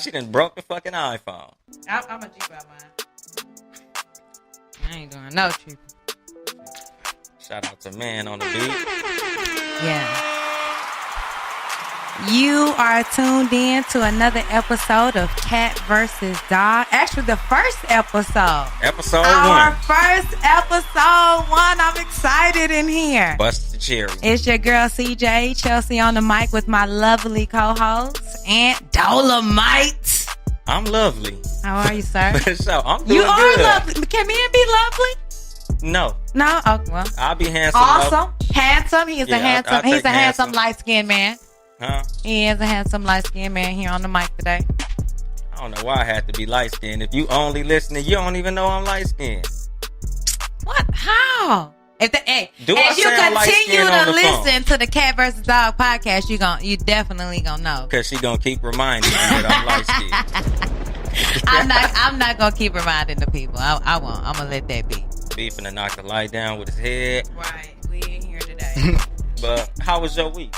She done broke the fucking iPhone. I'm a Jeep out mine. I ain't doing no tripping. Shout out to Man on the beat. Yeah. You are tuned in to another episode of Cat vs. Dog. Actually, the first episode. Episode Our 1. first episode 1. I'm excited in here. Bust the cherry. It's your girl CJ, Chelsea on the mic with my lovely co-host, Aunt Dolomite. I'm lovely. How are you, sir? So, I'm doing You are good. lovely. Can men be lovely? No. No? Oh, well. I'll be handsome. Awesome. Handsome. He's Yeah, a handsome. I'll He's take a handsome, handsome. light-skinned man. Huh? He is a handsome, light-skinned man here on the mic today. I don't know why I had to be light skinned. If you only listening, you don't even know I'm light skinned. What? How? If Do I as you sound continue light-skinned on to the phone? listen to the Cat vs. Dog podcast, you definitely gonna know. Because she gonna keep reminding me that I'm light skinned. I'm not gonna keep reminding the people. I won't. I'm gonna let that be. Beefing to knock the light down with his head. Right. We ain't here today. But how was your week?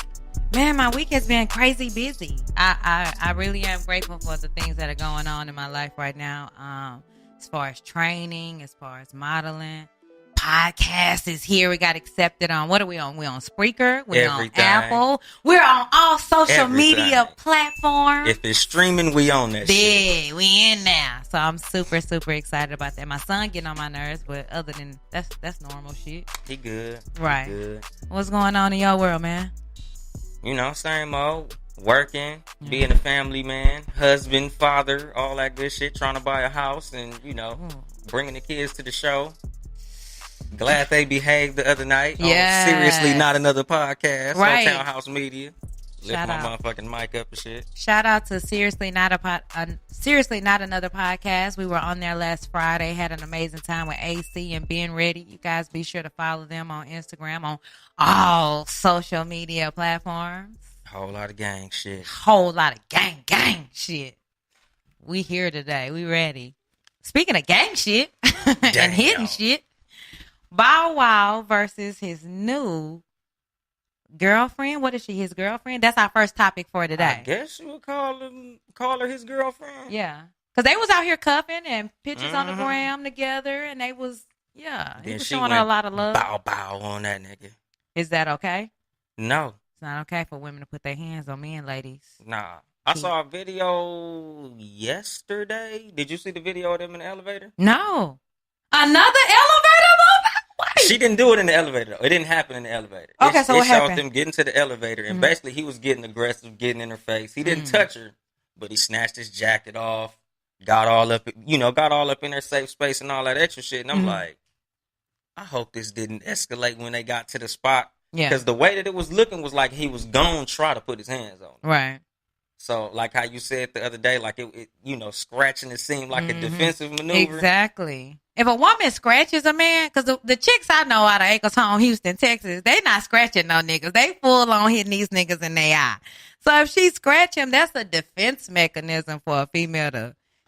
Man, my week has been crazy busy. I really am grateful for the things that are going on in my life right now. As far as training, as far as modeling, podcast is here. We got accepted on, what are we on? We're on Spreaker. We're on Everything. Apple. We're on all social Everything. media platforms. If it's streaming, we own that shit. Yeah, we in now. So I'm super, super excited about that. My son getting on my nerves, but other than that's normal shit. He good. Right. He good. What's going on in your world, man? You know, same old. Working, being a family man, husband, father, all that good shit. Trying to buy a house and, you know, bringing the kids to the show. Glad they behaved the other night. Yes. Seriously, not another podcast. Right. On Townhouse Media. Lift Shout my out. motherfucking mic up and shit. Shout out to Seriously Not Another Podcast. We were on there last Friday. Had an amazing time with AC and being ready. You guys be sure to follow them on Instagram, on all social media platforms. Whole lot of gang shit. Whole lot of gang shit. We here today. We ready. Speaking of gang shit and hidden shit, Bow Wow versus his new girlfriend. What is she? His girlfriend? That's our first topic for today. I guess you would call her his girlfriend. Yeah. Because they was out here cuffing and pictures on the gram together, and they was, yeah. He Then was she showing her a went lot of love. Bow on that nigga. Is that okay? No. It's not okay for women to put their hands on men, ladies. Nah. I saw a video yesterday. Did you see the video of them in the elevator? No. Another elevator movement? Wait. She didn't do it in the elevator. It didn't happen in the elevator. Okay, so what it showed happened? them getting to the elevator, and basically he was getting aggressive, getting in her face. He didn't touch her, but he snatched his jacket off, got all up in her safe space and all that extra shit. And I'm like, I hope this didn't escalate when they got to the spot. Yeah. Because the way that it was looking was like he was gonna try to put his hands on her. Right. So, like how you said the other day, like it scratching it seemed like a defensive maneuver. Exactly. If a woman scratches a man, because the chicks I know out of Acres Home, Houston, Texas, they not scratching no niggas. They full on hitting these niggas in their eye. So if she scratch him, that's a defense mechanism for a female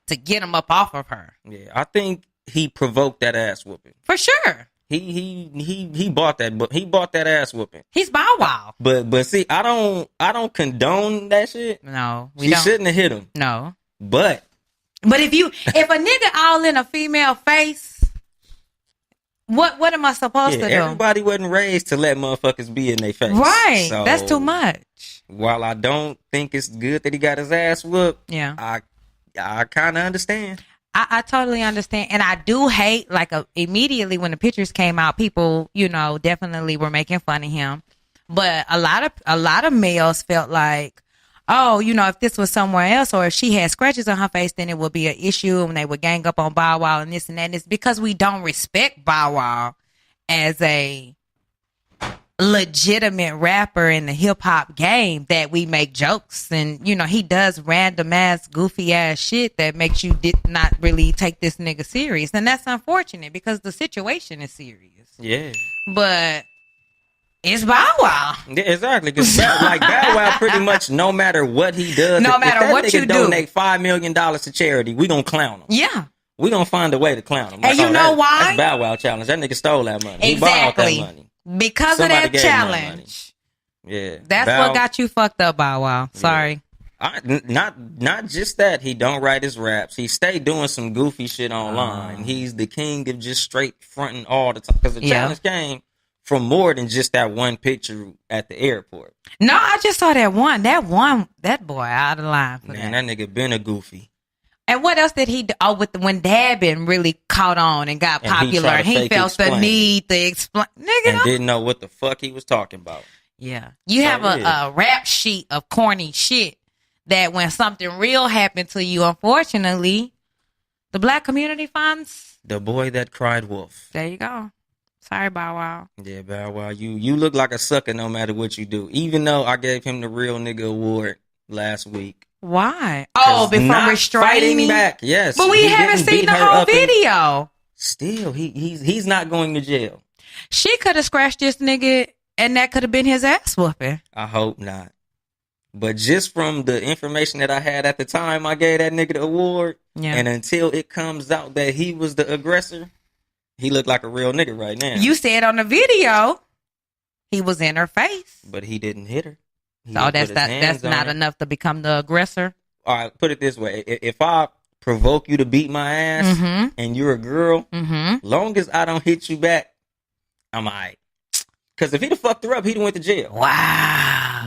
to get him up off of her. Yeah, I think he provoked that ass whooping. For sure. He bought that, but he bought that ass whooping. He's Bow Wow. But see, I don't condone that shit. No, we She don't. shouldn't have hit him. No. But if a nigga all in a female face, what am I supposed to do? everybody wasn't raised to let motherfuckers be in their face. Right. So, That's too much. While I don't think it's good that he got his ass whooped, Yeah. I kind of understand. I totally understand. And I do hate, immediately when the pictures came out, people, definitely were making fun of him. But a lot of males felt like, oh, if this was somewhere else or if she had scratches on her face, then it would be an issue and they would gang up on Bow Wow and this and that. And it's because we don't respect Bow Wow as a legitimate rapper in the hip hop game that we make jokes and he does random ass goofy ass shit that makes you not really take this nigga serious, and that's unfortunate because the situation is serious. Yeah, but it's Bow Wow. Yeah, exactly. Because Bow Wow, pretty much, no matter what he does, No if matter that what nigga you do. donate $5 million to charity, we gonna clown him. Yeah. We gonna find a way to clown him. And you know why? That's Bow Wow challenge. That nigga stole that money. He borrowed that money. Because Somebody of that gave him that challenge. Yeah. That's what got you fucked up, Bow Wow. Sorry. Not just that. He don't write his raps. He stay doing some goofy shit online. He's the king of just straight fronting all the time. Because the challenge came from more than just that one picture at the airport. No, I just saw that one. That boy out of line for Man, that. that nigga been a goofy. And what else did he do? Oh, when Dabin really caught on and got And he popular, tried and to he fake felt the explain. need to explain. Nigga, And didn't know what the fuck he was talking about. yeah. You So, have a rap sheet of corny shit that when something real happened to you, unfortunately, the black community finds. The boy that cried wolf. There you go. Sorry, Bow Wow. Yeah, Bow Wow, you look like a sucker no matter what you do. Even though I gave him the Real Nigga Award last week. Why? Oh, before Not restraining fighting back, yes. But we He haven't didn't seen beat the her whole up and- video. Still, he's not going to jail. She could have scratched this nigga, and that could have been his ass whooping. I hope not. But just from the information that I had at the time I gave that nigga the award, Yeah. and until it comes out that he was the aggressor, he looked like a real nigga right now. You said on the video, he was in her face. But he didn't hit her. He So didn't that's put his hands that's on not her. enough to become the aggressor. All right, put it this way. If I provoke you to beat my ass Mm-hmm. and you're a girl, Mm-hmm. long as I don't hit you back, I'm all right. Because if he'd have fucked her up, he'd have went to jail. Wow.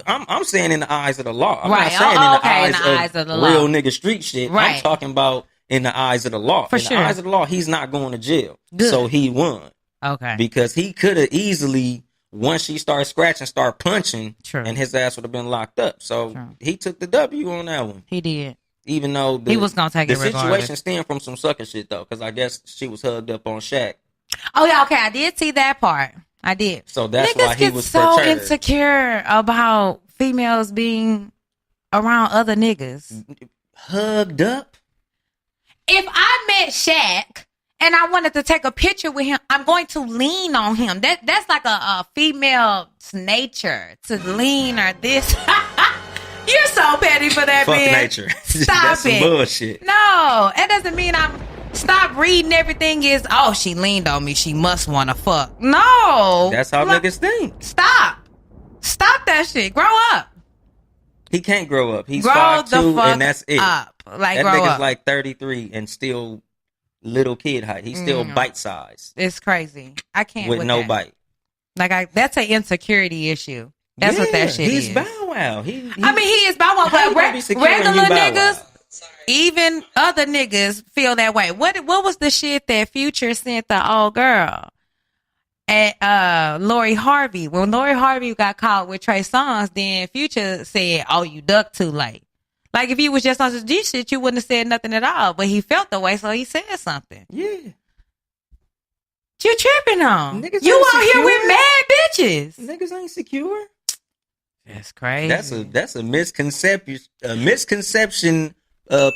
I'm saying in the eyes of the law. I'm Right. not saying Oh, in okay, the eyes of the real law. nigga street shit. Right. I'm talking about in the eyes of the law. For in sure. the eyes of the law, he's not going to jail. Good. So he won. Okay. Because he could have easily, once she started scratching, start punching, True. and his ass would have been locked up. So True. he took the W on that one. He did. Even though He was gonna take the it regardless. situation stemmed from some sucker shit though, because I guess she was hugged up on Shaq. Oh yeah. Okay. I did see that part. I did. So that's Niggas why he get was so perturbed. insecure about females being around other niggas. Hugged up. If I met Shaq and I wanted to take a picture with him, I'm going to lean on him. That's like a female's nature to lean or this. You're so petty for that, Fuck man. nature. Stop That's some it. bullshit. No, that doesn't mean I'm. Stop reading everything is. Oh, she leaned on me. She must want to fuck. No, That's how Look, niggas think. Stop that shit. Grow up. He can't grow up. He's Grow the 5'2", fuck and that's it. up. Like That grow nigga's up. like 33 and still little kid height. He's still bite size It's crazy. I can't with no that. bite. Like that's an insecurity issue. That's what that shit he's is. Bow Wow. He I mean, he is Bow Wow, How you but gonna be secure when you regular Bow Wow? niggas, even other niggas feel that way. What was the shit that Future sent the old girl at Lori Harvey? When Lori Harvey got caught with Trey Songz, then Future said, "Oh, you ducked too late." Like if you was just on some G shit, you wouldn't have said nothing at all. But he felt the way, so he said something. Yeah. You tripping on? Niggas You ain't out here secure. with mad bitches. Niggas ain't secure. That's crazy. That's a misconception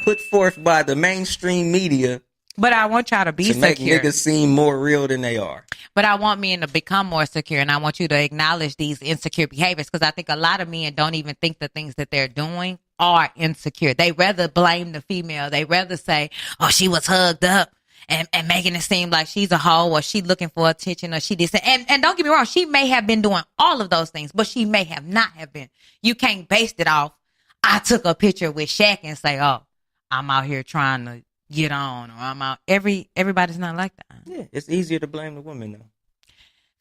put forth by the mainstream media But I want y'all to be to make secure. niggas seem more real than they are. But I want men to become more secure, and I want you to acknowledge these insecure behaviors because I think a lot of men don't even think the things that they're doing are insecure. They rather blame the female. They rather say, "Oh, she was hugged up," and making it seem like she's a hoe or she looking for attention or she did. And don't get me wrong, she may have been doing all of those things, but she may have not have been. You can't base it off. I took a picture with Shaq and say, "Oh, I'm out here trying to get on," or I'm out. Everybody's not like that. Yeah, it's easier to blame the woman though.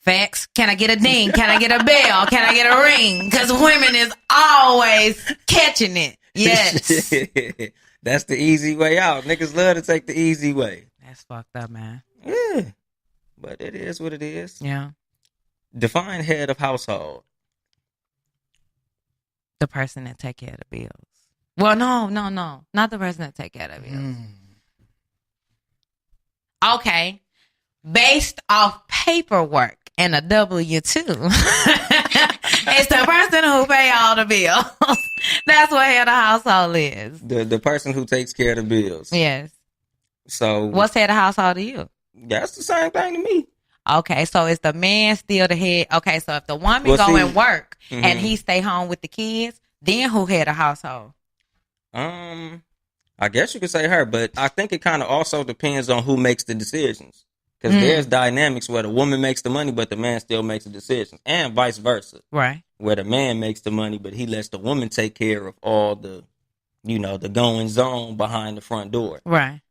Facts. Can I get a ding? Can I get a bell? Can I get a ring? Because women is always catching it. Yes. That's the easy way out. Niggas love to take the easy way. That's fucked up, man. Yeah. But it is what it is. Yeah. Define head of household. The person that take care of the bills. Well, no. Not the person that take care of the bills. Okay. Based off paperwork and a W-2. It's the person who pay all the bills. That's what head of household is. The person who takes care of the bills. Yes. So What's head of household to you? that's the same thing to me. Okay, so is the man still the head? Okay, so if the woman Well, go see- and work Mhm. and he stay home with the kids, then who head of household? I guess you could say her, but I think it kind of also depends on who makes the decisions. Because there's dynamics where the woman makes the money, but the man still makes the decisions, and vice versa. Right. where the man makes the money, but he lets the woman take care of all the, the goings on behind the front door. Right.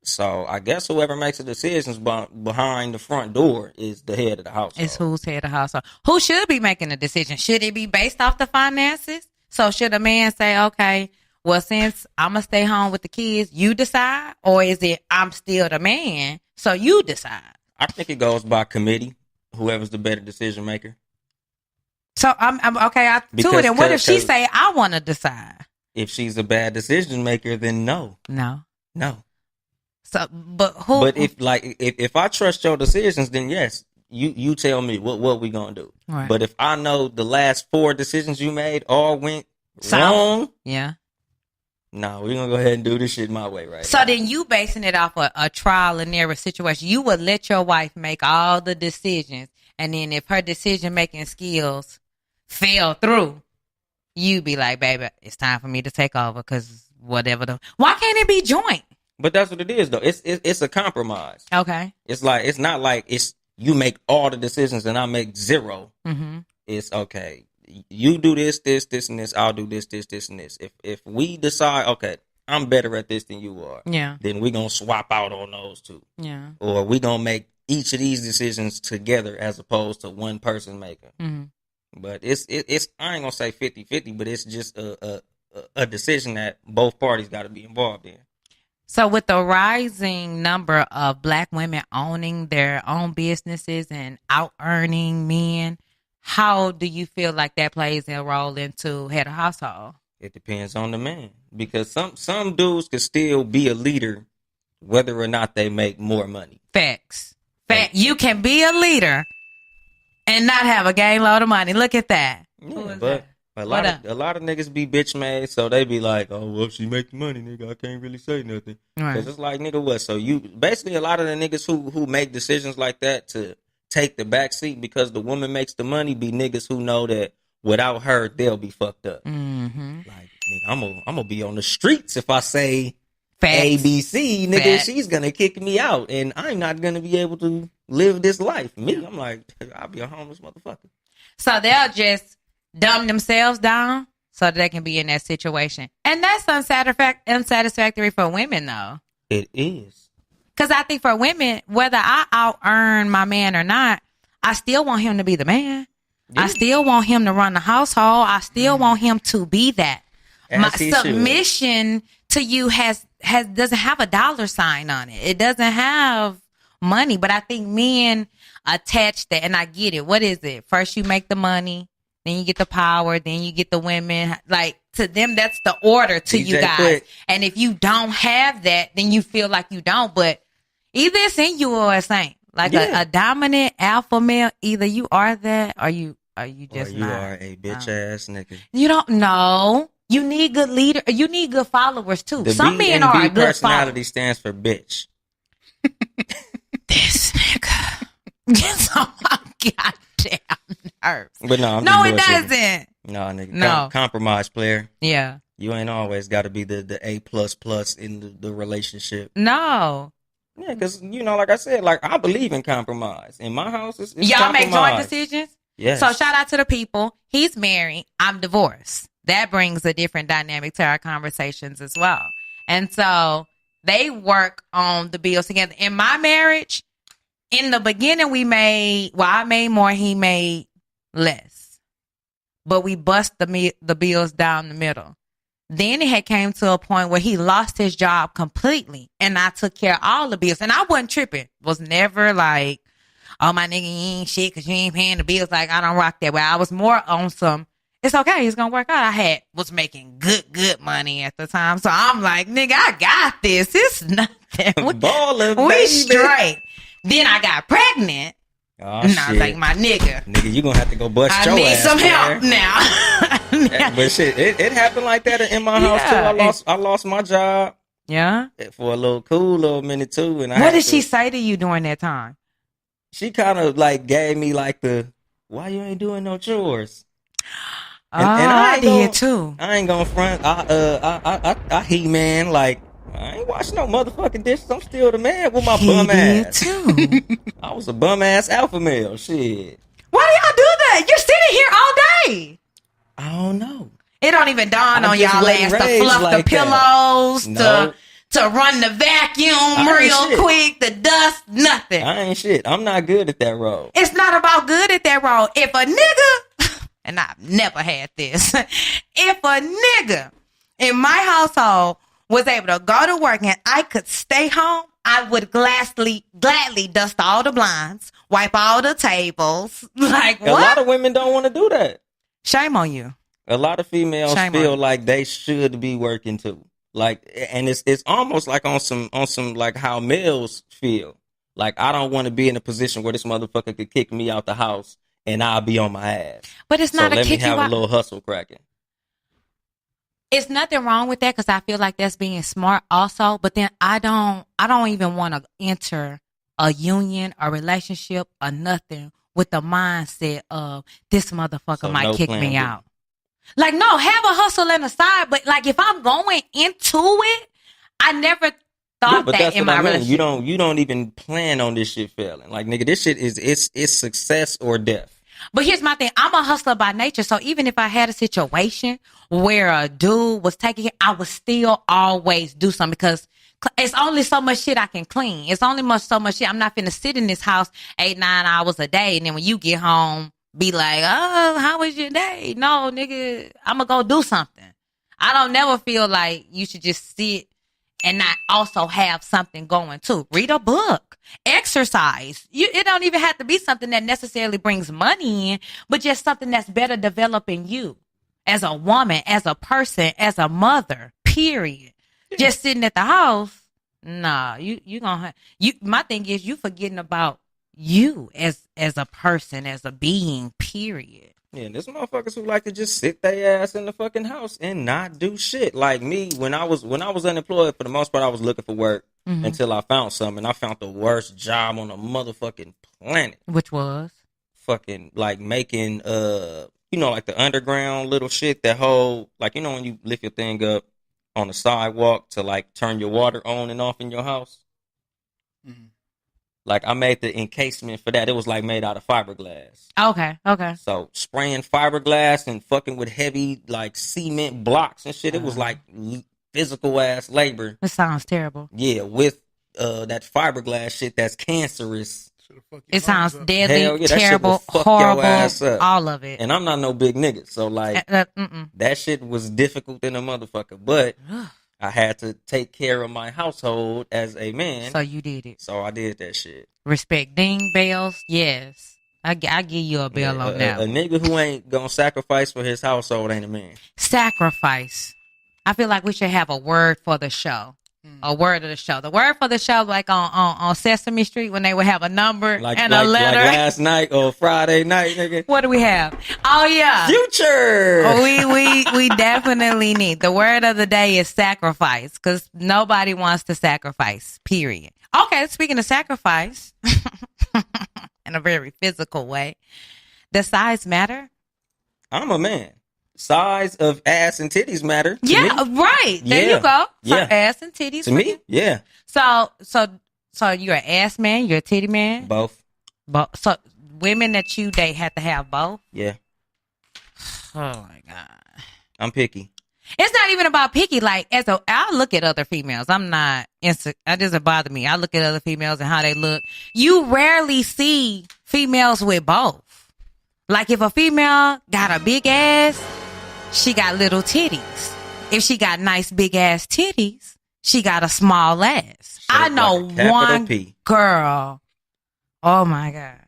So I guess whoever makes the decisions behind the front door is the head of the household. It's who's head of the household. Who should be making the decision? Should it be based off the finances? So should a man say, okay, well, since I'm going to stay home with the kids, you decide? Or is it I'm still the man, so you decide? I think it goes by committee, whoever's the better decision maker. So I'm okay. To it. And what if she say, I want to decide? If she's a bad decision maker, then no. No. So, but who? But if I trust your decisions, then yes, you tell me what we gonna do. Right. But if I know the last 4 decisions you made all went wrong, yeah, no, we're gonna go ahead and do this shit my way, right? So now. then you basing it off a trial and error situation. You would let your wife make all the decisions, and then if her decision making skills fell through, you be like, baby, it's time for me to take over because whatever. Why can't it be joint? But that's what it is, though. It's a compromise. Okay. It's not like it's you make all the decisions and I make 0. Mm-hmm. It's okay. You do this, and this. I'll do this, and this. If we decide, okay, I'm better at this than you are. Yeah. Then we're gonna swap out on those 2. Yeah. Or we're gonna make each of these decisions together as opposed to one person making. Mm-hmm. But it's I ain't gonna say 50-50, but it's just a decision that both parties got to be involved in. So with the rising number of Black women owning their own businesses and out earning men, how do you feel like that plays a role into head of household? It depends on the man, because some dudes can still be a leader whether or not they make more money. Facts. You can be a leader and not have a game load of money. Look at that. Yeah, but a lot of niggas be bitch made, so they be like, oh, well, she make money, nigga, I can't really say nothing. Right. Cause it's like, nigga, what? So you basically, a lot of the niggas who make decisions like that to take the back seat because the woman makes the money be niggas who know that without her they'll be fucked up. Mm-hmm. Like, nigga, I'm gonna be on the streets if I say Facts. ABC, nigga. Facts. She's gonna kick me out, and I'm not gonna be able to live this life. Me, I'm like, I'll be a homeless motherfucker. So they'll just dumb themselves down so that they can be in that situation. And that's unsatisfactory for women, though. It is. Because I think for women, whether I out earn my man or not, I still want him to be the man. Yeah. I still want him to run the household. I still want him to be that. My submission to you doesn't have a dollar sign on it. It doesn't have money. But I think men attach that, and I get it. What is it? First you make the money, then you get the power, then you get the women. Like, to them, that's the order to DJ you guys. Quick. And if you don't have that, then you feel like you don't. But either it's in you or it's ain't. Like a dominant alpha male, either you are that or you just or you not. are a bitch ass nigga. You don't know. You need good leader. You need good followers too. Some men are good personality followers. Stands for bitch. This nigga gets on my goddamn nerves. But no, it doesn't. No, nigga. No. Compromise player. Yeah. You ain't always got to be the A++ in the relationship. No. Yeah, because, like I said, like, I believe in compromise. In my house, it's y'all make joint decisions? Yes. So shout out to the people. He's married. I'm divorced. That brings a different dynamic to our conversations as well. And so they work on the bills together. In my marriage, in the beginning, I made more, he made less. But we bust the bills down the middle. Then it had came to a point where he lost his job completely, and I took care of all the bills. And I wasn't tripping. Was never like, oh, my nigga, you ain't shit because you ain't paying the bills. Like, I don't rock that way. I was more on some, it's okay, it's going to work out. Was making good money at the time. So I'm like, nigga, I got this. It's nothing. We straight. Then I got pregnant. Oh, and I was like, my nigga. Nigga, you going to have to go bust your ass. I need some help now. But shit, it happened like that in my house too. I lost my job. Yeah. For a little minute too. And what did she say to you during that time? She kind of like gave me like why you ain't doing no chores? And I did too. I ain't gonna front. I He-Man, like, I ain't washing no motherfucking dishes. I'm still the man with my bum ass. Too. I was a bum ass alpha male. Shit. Why do y'all do that? You're sitting here all day. I don't know. It don't even dawn I on just y'all wasn't ass to raised fluff like the pillows, No. to run the vacuum I ain't real shit. quick, the dust, nothing. I ain't shit. I'm not good at that role. It's not about good at that role. If a nigga, and I've never had this, if a nigga in my household was able to go to work and I could stay home, I would gladly dust all the blinds, wipe all the tables. Like, what? A lot of women don't want to do that. Shame on you. A lot of females Shame feel on you. like they should be working too. Like, and it's almost like on some like how males feel. Like, I don't want to be in a position where this motherfucker could kick me out the house and I'll be on my ass. But it's So not a let me kick you have a out. little hustle cracking. It's nothing wrong with that because I feel like that's being smart also. But then I don't even want to enter a union, a relationship, or nothing with the mindset of this motherfucker So might no kick plan me B. out. Like, no, have a hustle on the side. But like, if I'm going into it, I never thought But that that's in what my I mean. relationship. You don't even plan on this shit failing. Like, nigga, this shit is it's success or death. But here's my thing. I'm a hustler by nature. So even if I had a situation where a dude was taking it, I would still always do something because it's only so much shit I can clean. It's only so much shit. I'm not finna sit in this house 8-9 hours a day. And then when you get home, be like, oh, how was your day? No, nigga, I'm gonna go do something. I don't never feel like you should just sit and not also have something going too. Read a book, exercise. It don't even have to be something that necessarily brings money in, but just something that's better developing you as a woman, as a person, as a mother, period. Just sitting at the house. Nah, you gonna have, my thing is you forgetting about you as a person, as a being, period. Yeah, there's motherfuckers who like to just sit their ass in the fucking house and not do shit. Like me, when I was unemployed, for the most part, I was looking for work until I found something. And I found the worst job on the motherfucking planet. Which was? Fucking like making like the underground little shit. That whole like when you lift your thing up on the sidewalk to like turn your water on and off in your house. Mhm. Like I made the encasement for that. It was like made out of fiberglass. Okay. So spraying fiberglass and fucking with heavy like cement blocks and shit. It was like physical ass labor. That sounds terrible. Yeah, with that fiberglass shit that's cancerous. It sounds Hell deadly, yeah, that shit will terrible, fuck your horrible, ass up. all of it. And I'm not no big nigga, so like that shit was difficult in a motherfucker. But I had to take care of my household as a man. So you did it. So I did that shit. Respect. Ding bells. Yes. I give you a bell on that. A nigga who ain't gonna sacrifice for his household ain't a man. Sacrifice. I feel like we should have a word for the show. A word of the show. The word for the show, like on Sesame Street, when they would have a number Like, and a letter. Like last night or Friday night, nigga. What do we have? Oh yeah. Future. We definitely need. The word of the day is sacrifice, because nobody wants to sacrifice, period. Okay, speaking of sacrifice, in a very physical way, does size matter? I'm a man. Size of ass and titties matter. To Yeah, me. right. There Yeah. you go. So Yeah. ass and titties. To me, yeah. So you're an ass man, you're a titty man. Both. So women that you date have to have both. Yeah. Oh my god. I'm picky. It's not even about picky. Like I look at other females. I'm not. It doesn't bother me. I look at other females and how they look. You rarely see females with both. Like if a female got a big ass, she got little titties. If she got nice big ass titties, she got a small ass. I know like a capital one P. girl. Oh my god.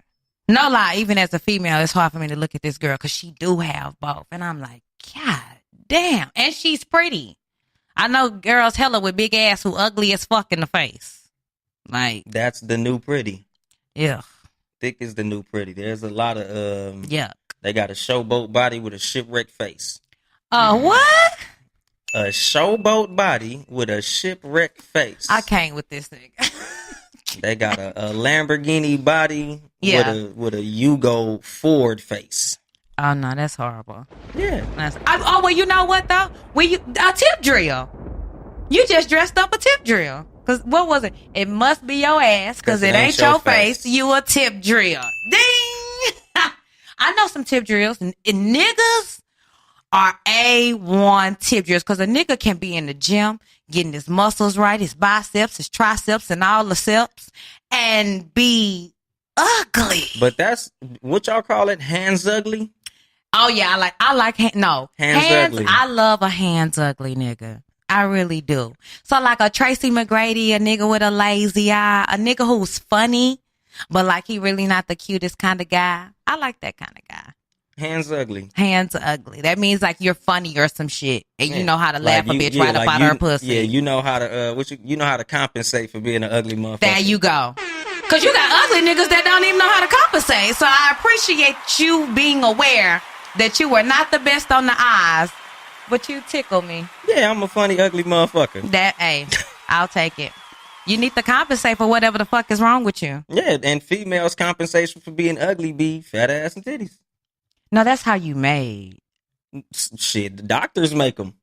No lie. Even as a female, it's hard for me to look at this girl because she do have both, and I'm like, God damn. And she's pretty. I know girls hella with big ass who ugly as fuck in the face. Like, That's the new pretty. yeah. Thick is the new pretty. There's a lot of Yuck. They got a showboat body with a shipwreck face. What? A showboat body with a shipwreck face. I can't with this thing. They got a Lamborghini body Yeah. with a Yugo Ford face. Oh no, that's horrible. Yeah. Well, you know what though? A tip drill. You just dressed up a tip drill. Cause what was it? It must be your ass. Cause it ain't your face. You a tip drill. Ding. I know some tip drills and niggas are A1 tip drills. Because a nigga can be in the gym, getting his muscles right, his biceps, his triceps, and all the steps, and be ugly. But that's what y'all call it, hands ugly? Oh yeah, I like hands ugly. I love a hands ugly nigga. I really do. So like a Tracy McGrady, a nigga with a lazy eye, a nigga who's funny, but like he really not the cutest kind of guy. I like that kind of guy. Hands ugly. Hands ugly. That means like you're funny or some shit, and you know how to laugh a bitch right up out of her pussy. Yeah, you know how to you know how to compensate for being an ugly motherfucker. There you go. Cause you got ugly niggas that don't even know how to compensate. So I appreciate you being aware that you were not the best on the eyes, but you tickle me. Yeah, I'm a funny ugly motherfucker. I'll take it. You need to compensate for whatever the fuck is wrong with you. Yeah, and females' compensation for being ugly be fat ass and titties. No, that's how you made. Shit, the doctors make them.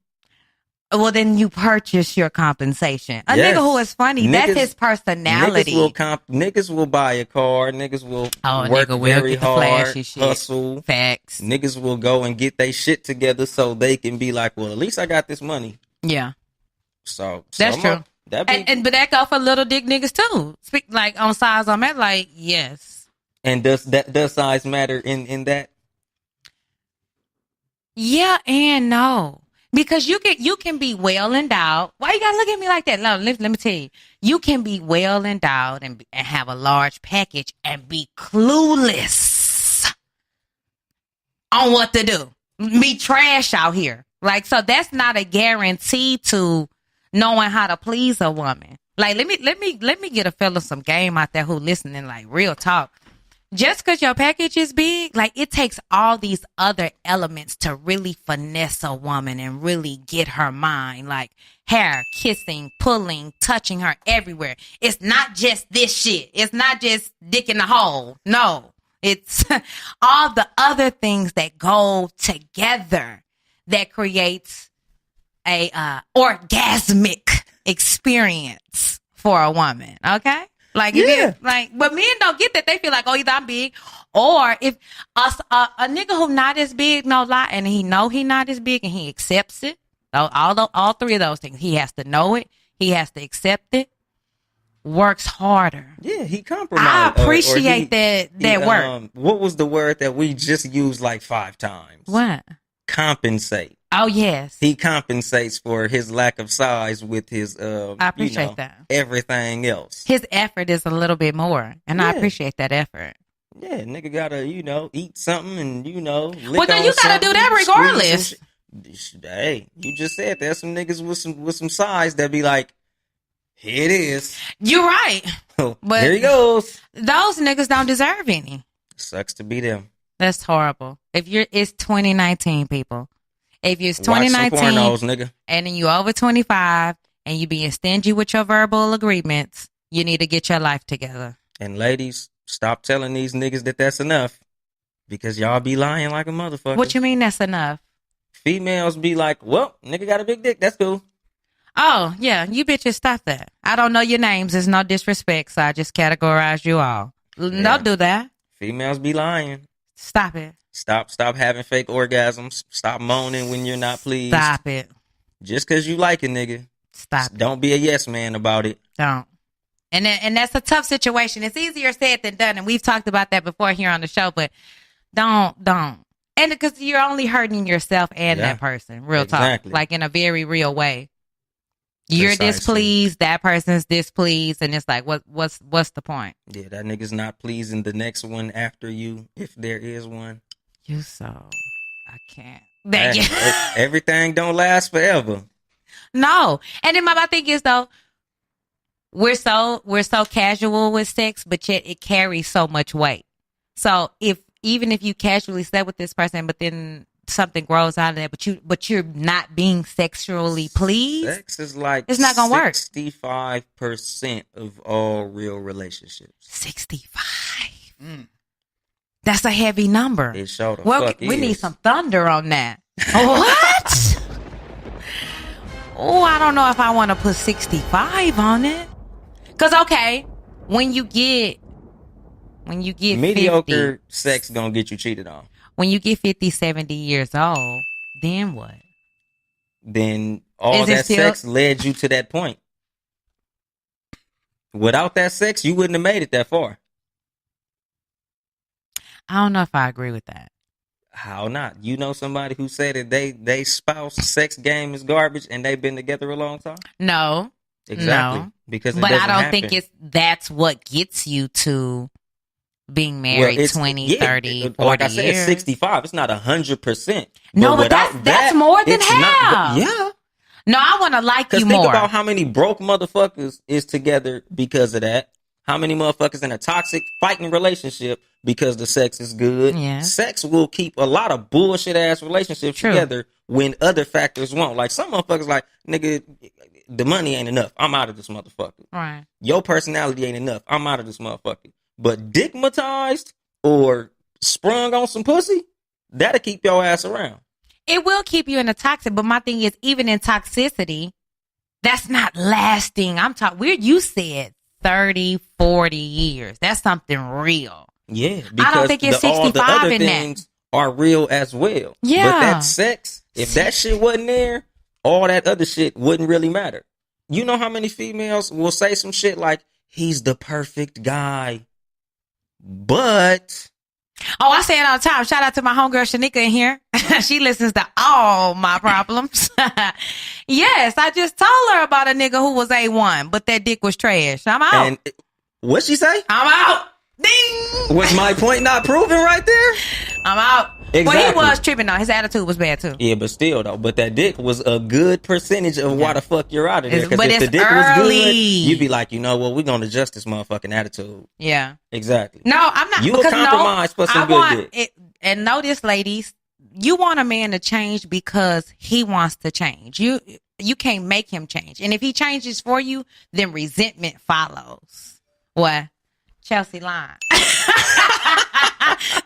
Well, then you purchase your compensation. A nigga who is funny, that's his personality. Niggas will buy a car. Niggas will work very hard, hustle. Facts. Niggas will go and get their shit together so they can be like, well, at least I got this money. Yeah. So that's true. But that go for little dick niggas too. Speak like on size on that, like, yes. And does size matter in that? Yeah and no. Because you can be well endowed. Why you gotta look at me like that? No, let me tell you. You can be well endowed and have a large package and be clueless on what to do. Be trash out here. Like, so that's not a guarantee to knowing how to please a woman. Like, let me get a fella some game out there who listening, like, real talk. Just because your package is big, like, it takes all these other elements to really finesse a woman and really get her mind. Like hair, kissing, pulling, touching her everywhere. It's not just this shit. It's not just dick in the hole. No, it's all the other things that go together that creates a orgasmic experience for a woman. Okay? Like, but men don't get that. They feel like, oh, either I'm big, or if a nigga who not as big, no lie, and he know he not as big and he accepts it. All three of those things. He has to know it. He has to accept it. Works harder. Yeah, he compromised. I appreciate that work. What was the word that we just used like 5 times? What? Compensate. Oh, yes. He compensates for his lack of size with his, I appreciate that. Everything else. His effort is a little bit more, and I appreciate that effort. Yeah, nigga gotta, eat something and, well, then you gotta do that regardless. Hey, you just said there's some niggas with some size that be like, here it is. You're right. But here he goes. Those niggas don't deserve any. Sucks to be them. That's horrible. It's 2019, people. If it's 2019 pornos, nigga, and then you over 25 and you being stingy with your verbal agreements, you need to get your life together. And ladies, stop telling these niggas that that's enough, because y'all be lying like a motherfucker. What you mean that's enough? Females be like, well, nigga got a big dick. That's cool. Oh, yeah. You bitches stop that. I don't know your names. There's no disrespect, so I just categorize you all. Yeah. Don't do that. Females be lying. Stop it. Stop having fake orgasms. Stop moaning when you're not pleased. Stop it. Just because you like a nigga. Stop. Don't be a yes man about it. Don't. And that's a tough situation. It's easier said than done, and we've talked about that before here on the show, but don't. And because you're only hurting yourself and that person. Real talk. Like in a very real way. You're displeased, that person's displeased, and it's like, what's the point? Yeah, that nigga's not pleasing the next one after you, if there is one. I can't. Everything don't last forever. No. And then my thing is, though, we're so casual with sex, but yet it carries so much weight. So even if you casually slept with this person, but then something grows out of that, but you're not being sexually pleased. Sex is like, it's not gonna work. 65% of all real relationships. 65. That's a heavy number. It sure the fuck is. We need some thunder on that. What? Oh, I don't know if I want to put 65 on it. Cause okay, when you get mediocre 50, sex gonna get you cheated on. When you get 50, 70 years old, Then what? Then all Is it that still- sex led you to that point. Without that sex, you wouldn't have made it that far. I don't know if I agree with that. How not? You know somebody who said that they spouse sex game is garbage and they've been together a long time? No. Exactly. No. Because But I don't happen. think that's what gets you to being married it's- 20, yeah, 30, 40 like I said, years. 65. It's not 100%. No, but that's more than half. Yeah. No, I want to like Because you think more. about how many broke motherfuckers is together because of that. How many motherfuckers in a toxic fighting relationship because the sex is good. Yeah. Sex will keep a lot of bullshit ass relationships True. together when other factors won't. Like some motherfuckers like, nigga, the money ain't enough. I'm out of this motherfucker. Right. Your personality ain't enough. I'm out of this motherfucker. But dickmatized or sprung on some pussy, that'll keep your ass around. It will keep you in a toxic, but my thing is, even in toxicity, that's not lasting. You said 30, 40 years. That's something real. Yeah, I don't think it's all the 65 other in that. things are real as well. Yeah. But that sex, if that shit wasn't there, all that other shit wouldn't really matter. You know how many females will say some shit like, he's the perfect guy, but... Oh, I say it all the time. Shout out to my homegirl Shanika in here. She listens to all my problems. Yes, I just told her about a nigga who was A1, but that dick was trash. I'm out. And what'd she say? I'm out. Ding. Was my point not proven right there? I'm out. Well, he Exactly. was tripping though. His attitude was bad too. Yeah, but still though, but that dick was a good percentage of why the fuck you're out of there. It's- Because but if the it's dick early. was good, you'd be like, you know what, we're gonna adjust this motherfucking attitude. Yeah. Exactly. No, I'm not. You a because compromise for some I good want dick. it. And notice, ladies, you want a man to change because he wants to change. You can't make him change. And if he changes for you, then resentment follows. What? Chelsea Line.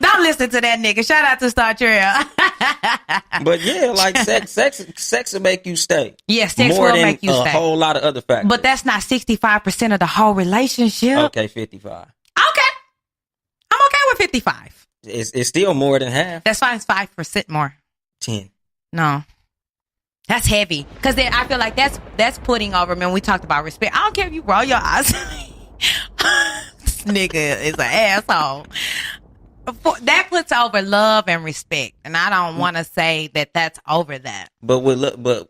Don't listen to that nigga. Shout out to Star Trek. But yeah, like sex will make you stay. Yeah, sex more will than make you a stay. whole lot of other factors. But that's not 65% of the whole relationship. okay, 55. Okay. I'm okay with 55. It's still more than half. That's fine. It's 5% more. 10. No. That's heavy. Because then I feel like that's putting over, man, we talked about respect. I don't care if you roll your eyes. This nigga is an asshole. That puts over love and respect. And I don't want to say that that's over that. But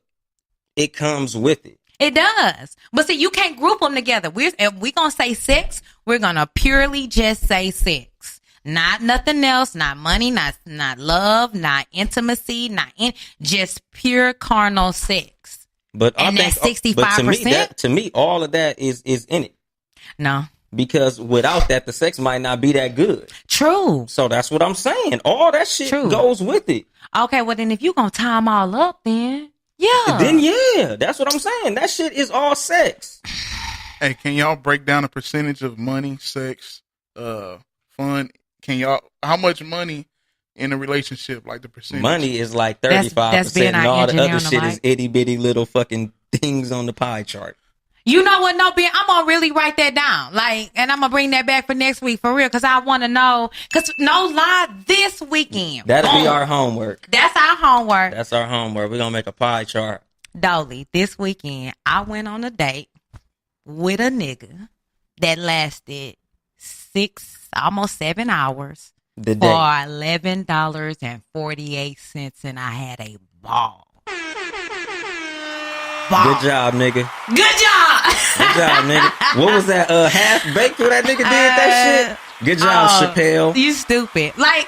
it comes with it. It does. But see, you can't group them together. If we're going to say sex, we're going to purely just say sex. Not nothing else, not money, not love, not intimacy, just pure carnal sex. But And I think, that's 65%? But to me, all of that is in it. No. Because without that, the sex might not be that good. True. So that's what I'm saying. All that shit True. goes with it. Okay, well then if you going to tie them all up then, yeah. Then yeah, that's what I'm saying. That shit is all sex. Hey, can y'all break down a percentage of money, sex, fun? How much money in a relationship, like the percentage? Money is like That's 35%, being and our all the engineer other on the shit mic. is itty bitty little fucking things on the pie chart. You know what? No, Ben, I'm gonna really write that down. And I'm gonna bring that back for next week for real, because I want to know. Because no lie, this weekend, That'll be boom. our homework. That's our homework. That's our homework. We're gonna make a pie chart. Dolly, this weekend, I went on a date with a nigga that lasted almost 7 hours The for day. $11.48, and I had a ball. Good job, nigga. Good job. Good job, nigga. What was that? Half baked where that nigga did that shit? Good job, Chappelle. You stupid. I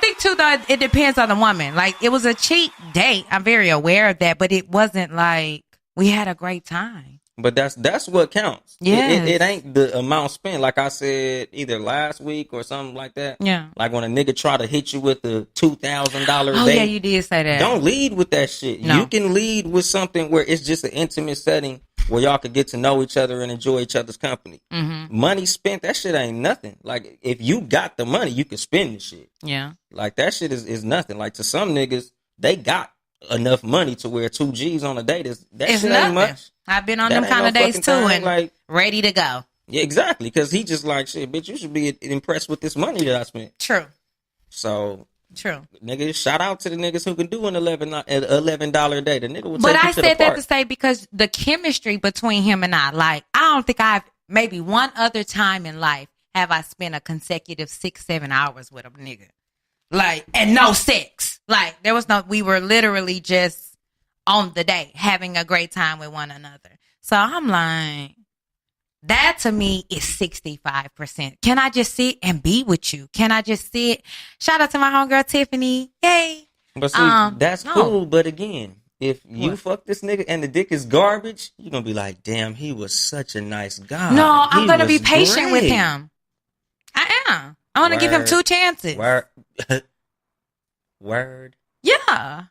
think too though, it depends on the woman. It was a cheap date. I'm very aware of that, but it wasn't like we had a great time. But that's what counts. Yes. It ain't the amount spent. Like I said, either last week or something like that. Yeah. Like when a nigga try to hit you with the $2,000 Oh date. yeah, you did say that. Don't lead with that shit. No. You can lead with something where it's just an intimate setting where y'all could get to know each other and enjoy each other's company. Mm-hmm. Money spent, that shit ain't nothing. Like if you got the money, you can spend the shit. Yeah. Like that shit is nothing. Like to some niggas, they got enough money to where 2 G's on a date is that It's shit nothing. ain't much. I've been on That them ain't kind no of dates fucking too, thing. and Like ready to go. yeah, exactly. Because he just like shit, bitch. You should be impressed with this money that I spent. True. So True. Niggas, shout out to the niggas who can do an $11 a day. The nigga will But take you I to said the that park. to say because the chemistry between him and I, like, I don't think I've maybe one other time in life have I spent a consecutive 6-7 hours with a nigga. Like, and no sex. Like, there was no, we were literally just on the day having a great time with one another. So I'm like, that to me is 65%. Can I just sit and be with you? Can I just sit? Shout out to my homegirl Tiffany. Yay. But see, that's no. cool. But again, if you What? fuck this nigga and the dick is garbage, you're going to be like, damn, he was such a nice guy. No, I'm He going to be was patient with great. him. I am. I want to give him Word. 2 chances. Word. Word. Yeah.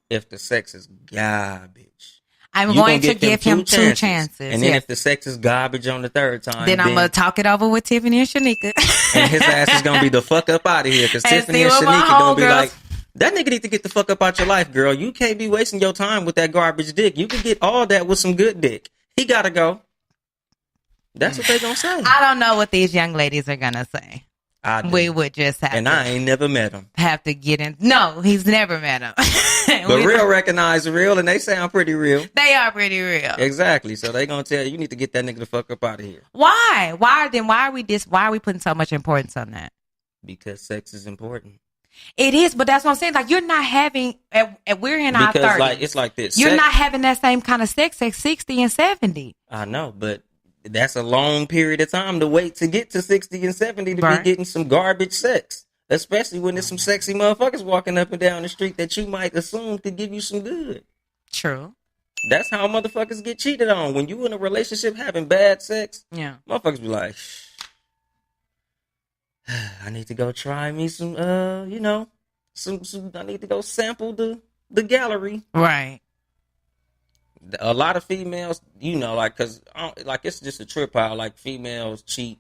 If the sex is garbage. I'm you going gonna to give him 2 chances. And then yes. if the sex is garbage on the third time, then I'm going to talk it over with Tiffany and Shanika. and his ass is going to be the fuck up out of here because And Tiffany see and what my Shanika going to be homegirls- like, that nigga need to get the fuck up out your life, girl. You can't be wasting your time with that garbage dick. You can get all that with some good dick. He got to go. That's what they going to say. I don't know what these young ladies are going to say. I do. We would just have And to, I ain't never met him. have to get in. No, he's never met him. But real recognize real, and they sound pretty real. They are pretty real. Exactly. So they gonna tell you need to get that nigga the fuck up out of here Why? Why are we putting so much importance on that? because sex is important. It is, but that's what I'm saying. Like, you're not having, we're in our Because 30s. like it's like this. You're Sex- not having that same kind of sex at 60 and 70. I know, but that's a long period of time to wait to get to 60 and 70 to Right. be getting some garbage sex. Especially when there's some sexy motherfuckers walking up and down the street that you might assume could give you some good. True. That's how motherfuckers get cheated on. When you in a relationship having bad sex, Yeah. motherfuckers be like, I need to go try me some, some I need to go sample the gallery. Right. A lot of females, like, cause like it's just a trip how like females cheat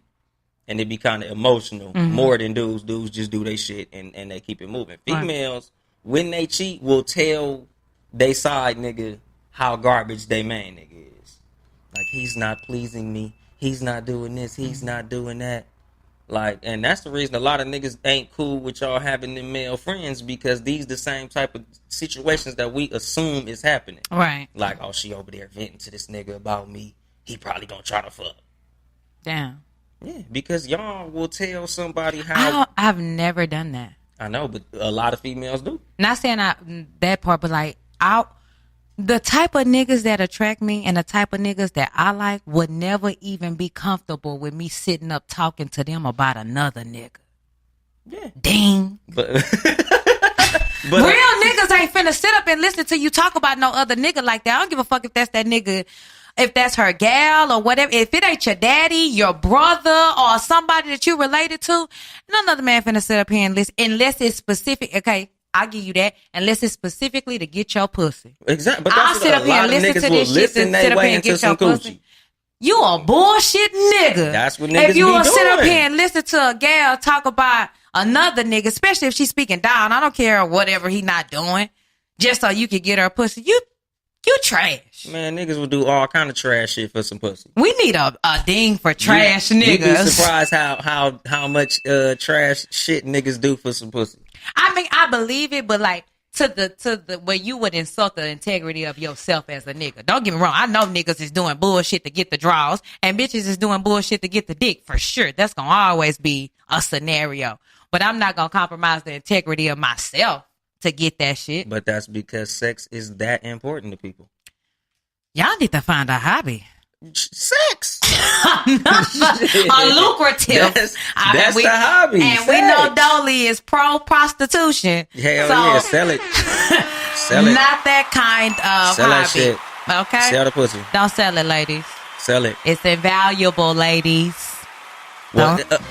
and they be kind of emotional more than dudes. Dudes just do their shit and they keep it moving. Right. Females, when they cheat, will tell they side nigga how garbage they main nigga is. Like, he's not pleasing me. He's not doing this. He's not doing that. Like, and that's the reason a lot of niggas ain't cool with y'all having them male friends because these the same type of situations that we assume is happening. Right. Like, oh, she over there venting to this nigga about me. He probably gonna try to fuck. Damn. Yeah, because y'all will tell somebody how. I've never done that. I know, but a lot of females do. Not saying that part, but like, the type of niggas that attract me and the type of niggas that I like would never even be comfortable with me sitting up talking to them about another nigga. Yeah, Ding. but Real niggas ain't finna sit up and listen to you talk about no other nigga like that. I don't give a fuck if that's that nigga, if that's her gal or whatever. If it ain't your daddy, your brother, or somebody that you related to, none other man finna sit up here and listen unless it's specific. Okay, I'll give you that. Unless it's specifically to get your pussy. exactly. But I'll that's sit what up here and listen to this shit to sit up here and get your pussy. You a bullshit nigga. That's what niggas If you be will sit up doing. here and listen to a gal talk about another nigga, especially if she's speaking down, I don't care whatever he not doing, just so you could get her pussy. You trash. Man, niggas will do all kind of trash shit for some pussy. We need a ding for trash You'd be niggas. surprised how much trash shit niggas do for some pussy. I mean, I believe it, but like to the where you would insult the integrity of yourself as a nigga. Don't get me wrong. I know niggas is doing bullshit to get the draws, and bitches is doing bullshit to get the dick for sure. That's gonna always be a scenario. But I'm not gonna compromise the integrity of myself to get that shit. But that's because sex is that important to people. Y'all need to find a hobby. Sex. A lucrative. That's we, the hobby. And we know Dolly is pro prostitution. Hell so, yeah, sell it. Sell it. Not that kind of Sell that hobby. shit. Okay? Sell the pussy. Don't sell it, ladies. Sell it. It's invaluable, ladies. Well, Don't.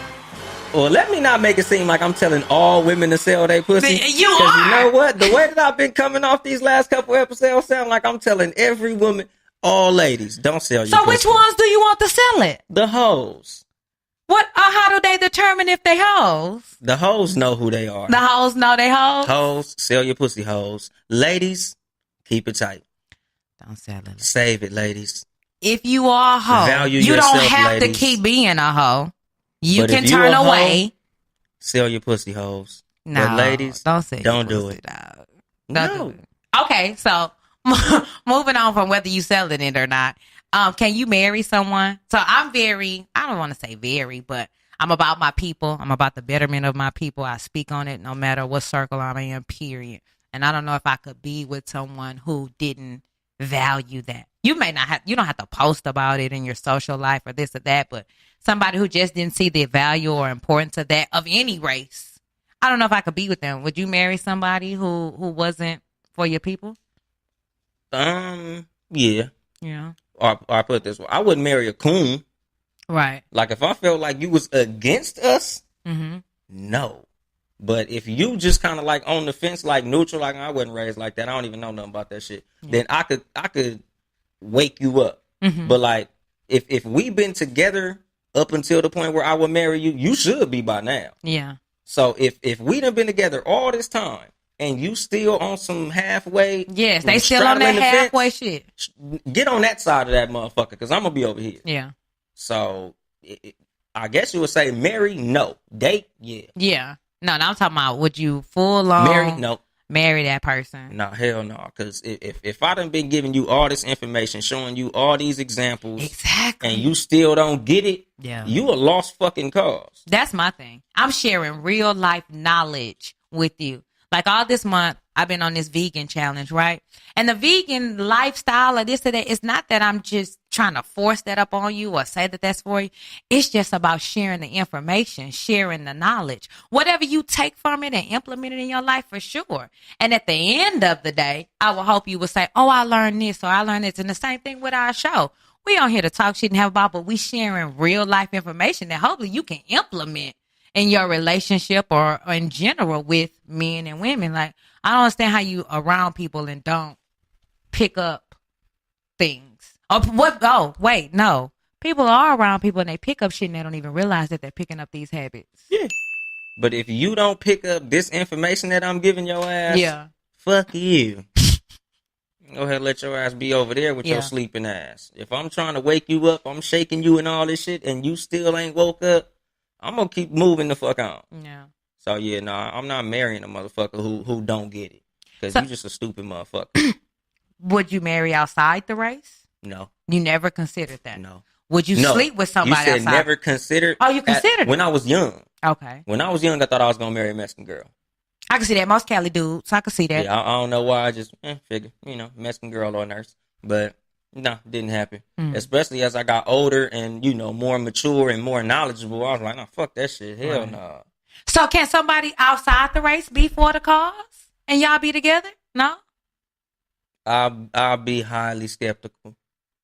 well, let me not make it seem like I'm telling all women to sell their pussy. You 'Cause are. You know what? The way that I've been coming off these last couple episodes sound like I'm telling every woman, all ladies, don't sell your So pussy. which ones do you want to sell it? The hoes. What? How do they determine if they hoes? The hoes know who they are. The hoes know they hoes? Hoes, sell your pussy, hoes. Ladies, keep it tight. Don't sell it. Save it, ladies. If you are a hoe, Value you don't yourself, have ladies. to keep being a hoe. You But can if you turn a hoe, away. Sell your pussy, hoes. No, But ladies, don't say don't you do pussy, it. dog. Don't No. do it. Okay, so moving on from whether you selling it or not, can you marry someone? So I don't want to say very, but I'm about my people. I'm about the betterment of my people. I speak on it no matter what circle I'm in, period. And I don't know if I could be with someone who didn't value that. You don't have to post about it in your social life or this or that, but somebody who just didn't see the value or importance of that, of any race. I don't know if I could be with them. Would you marry somebody who wasn't for your people? Yeah. Yeah. Or I put it this way. I wouldn't marry a coon. Right. Like, if I felt like you was against us, Mm-hmm. no. But if you just kind of like on the fence, like neutral, like I wasn't raised like that, I don't even know nothing about that shit, then I could wake you up. Mm-hmm. But like, if we been together up until the point where I would marry you, you should be by now. Yeah. So if we done been together all this time and you still on some halfway, Yes, they still on that straddling the halfway fence, shit. get on that side of that motherfucker, because I'm gonna be over here. Yeah. So I guess you would say marry, no. Date, yeah. Yeah. No, I'm talking about, would you full on Marry, no. marry that person? No, hell no. Because if I done been giving you all this information, showing you all these examples, Exactly. and you still don't get it, Yeah. you a lost fucking cause. That's my thing. I'm sharing real life knowledge with you. Like all this month, I've been on this vegan challenge, right? And the vegan lifestyle or this or that, it's not that I'm just trying to force that up on you or say that that's for you. It's just about sharing the information, sharing the knowledge. Whatever you take from it and implement it in your life, for sure. And at the end of the day, I will hope you will say, oh, I learned this or I learned this. And the same thing with our show. We on here to talk shit and have about, but we sharing real life information that hopefully you can implement in your relationship or in general with men and women. Like, I don't understand how you around people and don't pick up things. Or what? Oh, wait, no. People are around people and they pick up shit and they don't even realize that they're picking up these habits. Yeah. But if you don't pick up this information that I'm giving your ass, Yeah. fuck you. Go ahead and let your ass be over there with Yeah. your sleeping ass. If I'm trying to wake you up, I'm shaking you and all this shit, and you still ain't woke up, I'm gonna keep moving the fuck on. Yeah. So yeah, nah, I'm not marrying a motherfucker who don't get it. Because So- you just a stupid motherfucker. Would you marry outside the race? No, You never considered that. no. Would you No. sleep with You somebody said outside? never considered. Oh, you considered when it. I was young. Okay. When I was young, I thought I was gonna marry a Mexican girl. I can see that. Most Cali dudes. I can see that. Yeah, I don't know why. I just figure, Mexican girl or nurse. But no, didn't happen. Mm. Especially as I got older and more mature and more knowledgeable. I was like, no, fuck that shit. Hell Right. no. So can somebody outside the race be for the cause and y'all be together? No? I'll be highly skeptical.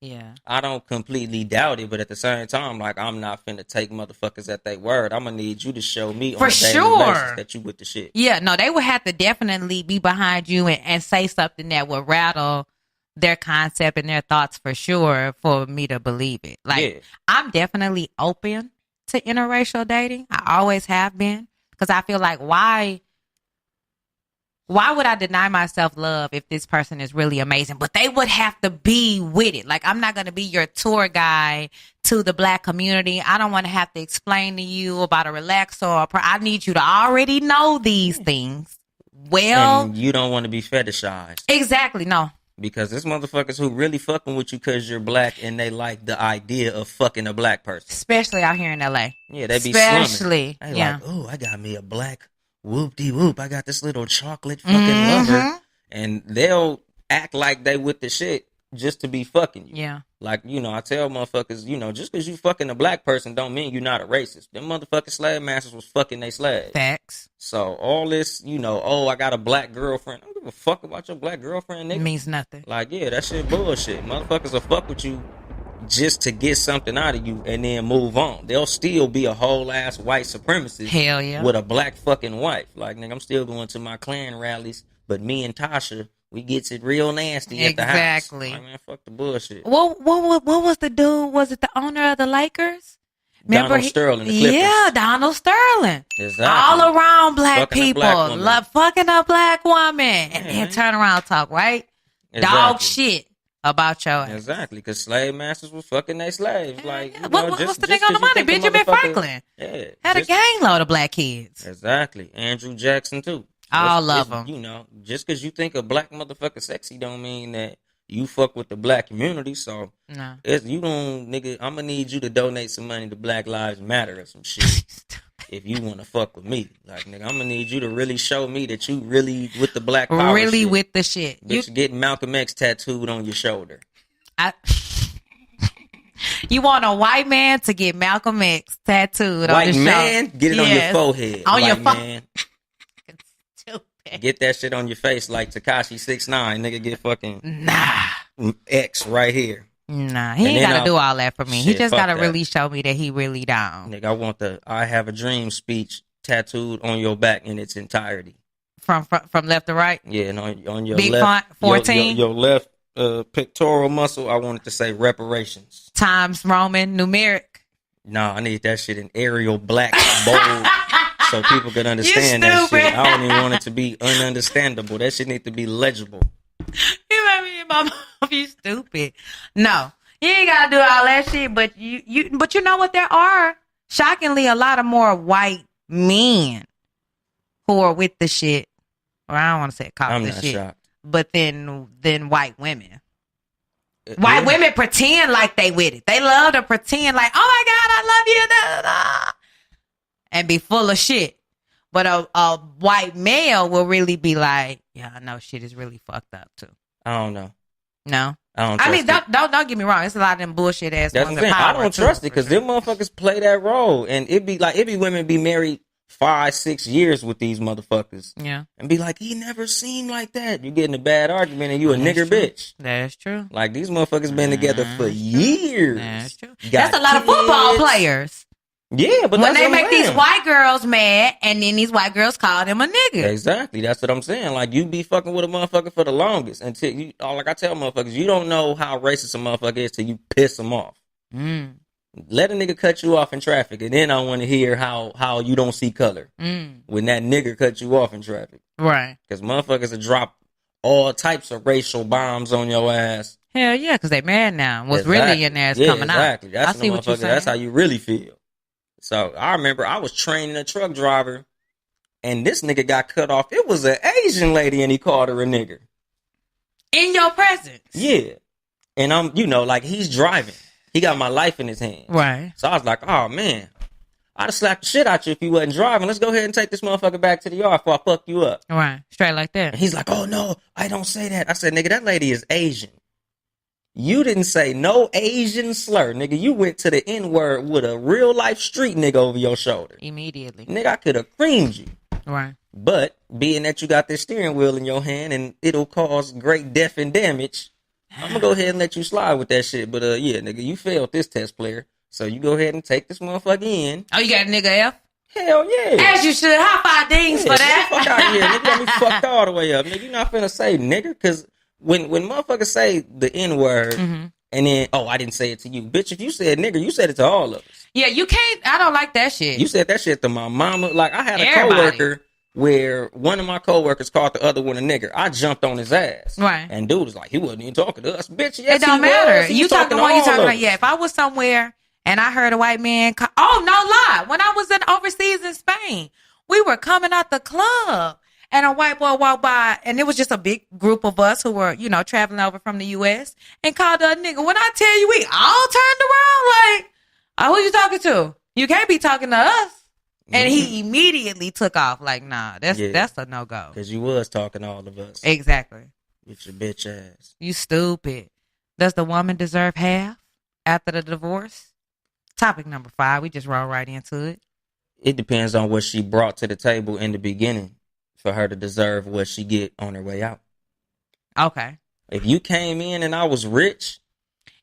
Yeah. I don't completely doubt it, but at the same time, like, I'm not finna take motherfuckers at their word. I'm gonna need you to show me on For a daily sure. basis that you with the shit. Yeah, no, they would have to definitely be behind you and say something that would rattle their concept and their thoughts for sure for me to believe it. Like, Yeah. I'm definitely open to interracial dating. I always have been because I feel like why would I deny myself love if this person is really amazing? But they would have to be with it. Like, I'm not going to be your tour guide to the Black community. I don't want to have to explain to you about a relaxer or I need you to already know these things. Well, And you don't want to be fetishized. exactly. No. Because there's motherfuckers who really fucking with you because you're black and they like the idea of fucking a black person. Especially out here in LA. Yeah, they be slumming. Especially. They Yeah. like, oh, I got me a black whoop-de-whoop. I got this little chocolate fucking Mhm. lover. And they'll act like they with the shit just to be fucking you. Yeah. Like, I tell motherfuckers, just because you fucking a black person don't mean you're not a racist. Them motherfucking slave masters was fucking they slaves. Facts. So all this, oh, I got a black girlfriend. I don't give a fuck about your black girlfriend, It nigga. means nothing. Like, yeah, that shit bullshit. Motherfuckers will fuck with you just to get something out of you and then move on. They'll still be a whole ass white supremacist Hell yeah. with a black fucking wife. Like, nigga, I'm still going to my Klan rallies, but me and Tasha, we gets it real nasty at the house. Exactly. Like, man, fuck the bullshit. What was the dude? Was it the owner of the Lakers? Donald Sterling, the Clippers. Yeah, Donald Sterling. Exactly. All around black Fucking a people. black woman. Love fucking a black woman. And Yeah, then man. turn around and talk, right? Exactly. Dog shit about your ass. Exactly, because slave masters was fucking their slaves. Like, you know, What's the nigga on the money? Benjamin Franklin Yeah, had a gang load of black kids. Exactly. Andrew Jackson too. All of them. You know, just because you think a black motherfucker sexy don't mean that you fuck with the black community. So No. you don't, nigga. I'm gonna need you to donate some money to Black Lives Matter or some shit. If you want to fuck with me, like, nigga, I'm gonna need you to really show me that you really with the black power Really shit. with the shit. Bitch, getting Malcolm X tattooed on your shoulder. You want a white man to get Malcolm X tattooed on White his man, shoulder. get it on your forehead. On your White man. Stupid. Get that shit on your face like Tekashi 6ix9ine. Nigga, get fucking Nah. X right here. Nah, he And ain't then gotta do all that for me. He Shit, just fuck gotta that. really show me that he really down. Nigga, I want the I Have a Dream speech tattooed on your back in its entirety. From left to right. Yeah, and on your Big left, font, 14. your left pectoral muscle, I wanted to say reparations. Times Roman numeric. Nah, I need that shit in Arial black bold so people can understand You that shit. stupid. I don't even want it to be ununderstandable. That shit need to be legible. You made me in my mouth. You stupid. No, you ain't gotta do all that shit. But you know what? There are shockingly a lot of more white men who are with the shit. Or I don't want to say cop I'm the not shit, shocked. but then white women. White Yeah. women pretend like they with it. They love to pretend like, oh my God, I love you, da, da, da, and be full of shit. But a white male will really be like, yeah, I know shit is really fucked up too. I don't know. No, I don't I mean, trust it. don't get me wrong. It's a lot of them bullshit ass That's ones the thing. in I power, don't too, trust it for because sure. them motherfuckers play that role, and it be women be married 5-6 years with these motherfuckers, Yeah, and be like, he never seemed like that. You getting a bad argument, and you a That's nigger true. bitch. That's true. Like these motherfuckers been together for years. That's true. Got That's a lot of football kids. players. Yeah, but When that's they what I'm make these saying. white girls mad, and then these white girls call them a nigga. Exactly. That's what I'm saying. Like, you be fucking with a motherfucker for the longest until you, like I tell motherfuckers, you don't know how racist a motherfucker is till you piss them off. Mm, Let a nigga cut you off in traffic, and then I want to hear how you don't see color when that nigga cut you off in traffic. right. Because motherfuckers will drop all types of racial bombs on your ass. Hell yeah, because they mad now. What's Exactly. really in there is Yeah, coming exactly. out. That's I the see what you're motherfucker. saying. That's how you really feel. So I remember I was training a truck driver, and this nigga got cut off. It was an Asian lady, and he called her a nigger. In your presence. Yeah. And I'm, like he's driving. He got my life in his hand. Right. So I was like, oh man, I'd have slapped the shit out you if you wasn't driving. Let's go ahead and take this motherfucker back to the yard before I fuck you up. Right. Straight like that. And he's like, oh no, I don't say that. I said, nigga, that lady is Asian. You didn't say no Asian slur, nigga. You went to the N-word with a real life street nigga over your shoulder. Immediately. Nigga, I could have creamed you. Right. But being that you got this steering wheel in your hand and it'll cause great death and damage, I'm gonna go ahead and let you slide with that shit. But yeah, nigga, you failed this test, player. So you go ahead and take this motherfucker in. Oh, you got a nigga F? Hell yeah. As you should. High five dings Yeah, for get that. the fuck out of here. Nigga got me fucked all the way up. Nigga, you not finna say nigga, because when motherfuckers say the N-word and then, oh, I didn't say it to you. Bitch, if you said nigga, you said it to all of us. Yeah, you can't. I don't like that shit. You said that shit to my mama. Like, I had a Everybody. coworker where one of my coworkers called the other one a nigger. I jumped on his ass. Right. And dude was like, he wasn't even talking to us. Bitch, yes, It don't he matter. was. He You was talking to what you all talking of about? us. Yeah, if I was somewhere and I heard a white man oh, no lie. When I was overseas in Spain, we were coming out the club and a white boy walked by and it was just a big group of us who were, traveling over from the U.S. and called a nigga. When I tell you, we all turned around like, oh, who you talking to? You can't be talking to us. And he immediately took off. Like, nah, that's a no-go. Because you was talking to all of us. Exactly. With your bitch ass. You stupid. Does the woman deserve half after the divorce? Topic number 5. We just roll right into it. It depends on what she brought to the table in the beginning for her to deserve what she get on her way out. Okay. If you came in and I was rich.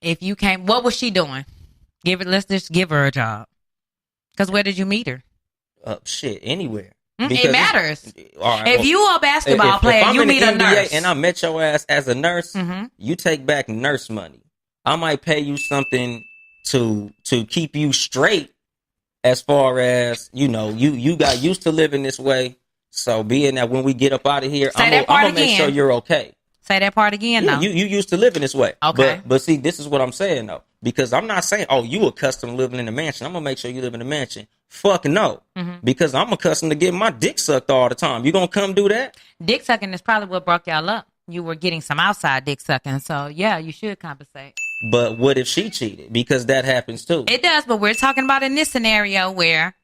If you came, what was she doing? Let's just give her a job. Because where did you meet her? Shit, anywhere. It matters. All right, If you a basketball player, I'm you in the meet a NBA nurse. and I met your ass as a nurse, Mhm. you take back nurse money. I might pay you something to keep you straight as far as, you got used to living this way. So being that when we get up out of here, Say I'm that part going to make again. sure you're okay. Say that part again. Yeah, No. you used to living this way. Okay. But see, this is what I'm saying though. Because I'm not saying, oh, you accustomed to living in a mansion. I'm gonna make sure you live in a mansion. Fuck no. Because I'm accustomed to getting my dick sucked all the time. You gonna come do that? Dick sucking is probably what broke y'all up. You were getting some outside dick sucking. So, yeah, you should compensate. But what if she cheated? Because that happens too. It does, but we're talking about in this scenario where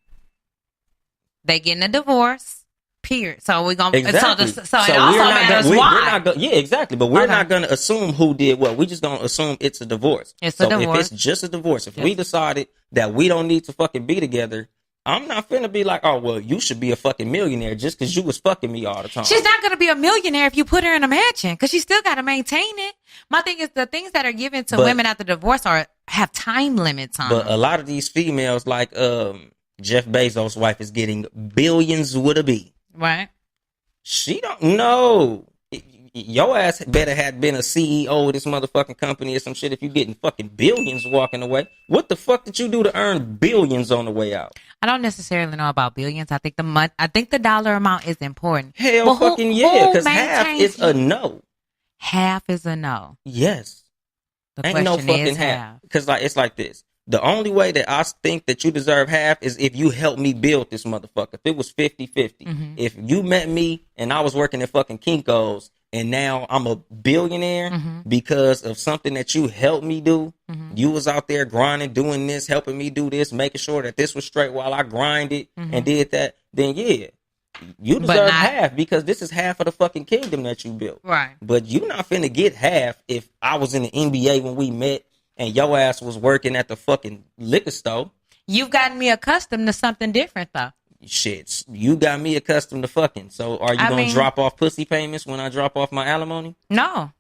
they getting a divorce. Period. So we're gonna Exactly. So it also matters why. Yeah, exactly. But we're Okay. not gonna assume who did what. We're just gonna assume it's a divorce. It's a divorce. If it's just a divorce, if we decided that we don't need to fucking be together, I'm not finna be like, oh well, you should be a fucking millionaire just because you was fucking me all the time. She's not going to be a millionaire if you put her in a mansion because she still got to maintain it. My thing is the things that are given to women after divorce have time limits on But them. a lot of these females, like Jeff Bezos' wife, is getting billions with a B. Right. She don't know. Your ass better have been a CEO of this motherfucking company or some shit if you getting fucking billions walking away. What the fuck did you do to earn billions on the way out? I don't necessarily know about billions. I think the dollar amount is important. Hell But who- fucking yeah, who because half maintains is a no. Half is a no. Yes. The Ain't no question fucking is half. Because like it's like this. The only way that I think that you deserve half is if you help me build this motherfucker. If it was 50-50. If you met me and I was working at fucking Kinko's and now I'm a billionaire because of something that you helped me do. You was out there grinding, doing this, helping me do this, making sure that this was straight while I grinded and did that. Then yeah, you deserve half because this is half of the fucking kingdom that you built. Right. But you not finna get half if I was in the NBA when we met and your ass was working at the fucking liquor store. You've gotten me accustomed to something different, though. Shit, you got me accustomed to fucking. So are you gonna drop off pussy payments when I drop off my alimony? No.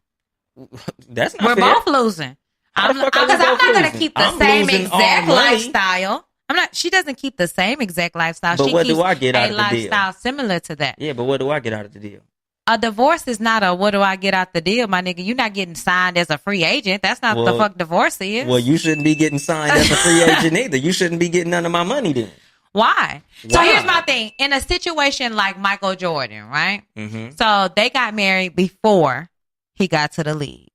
That's not We're fair. both losing. How the fuck are we Because I'm both not going to losing? keep the I'm same losing all exact money. lifestyle. She doesn't keep the same exact lifestyle. But She what do keeps I get out a of the deal? lifestyle similar to that. Yeah, but what do I get out of the deal? A divorce is not a what do I get out the deal, my nigga. You're not getting signed as a free agent. That's not the fuck divorce is. Well, you shouldn't be getting signed as a free agent either. You shouldn't be getting none of my money then. Why? So Why? here's my thing. In a situation like Michael Jordan, right? Mm-hmm. So they got married before he got to the league.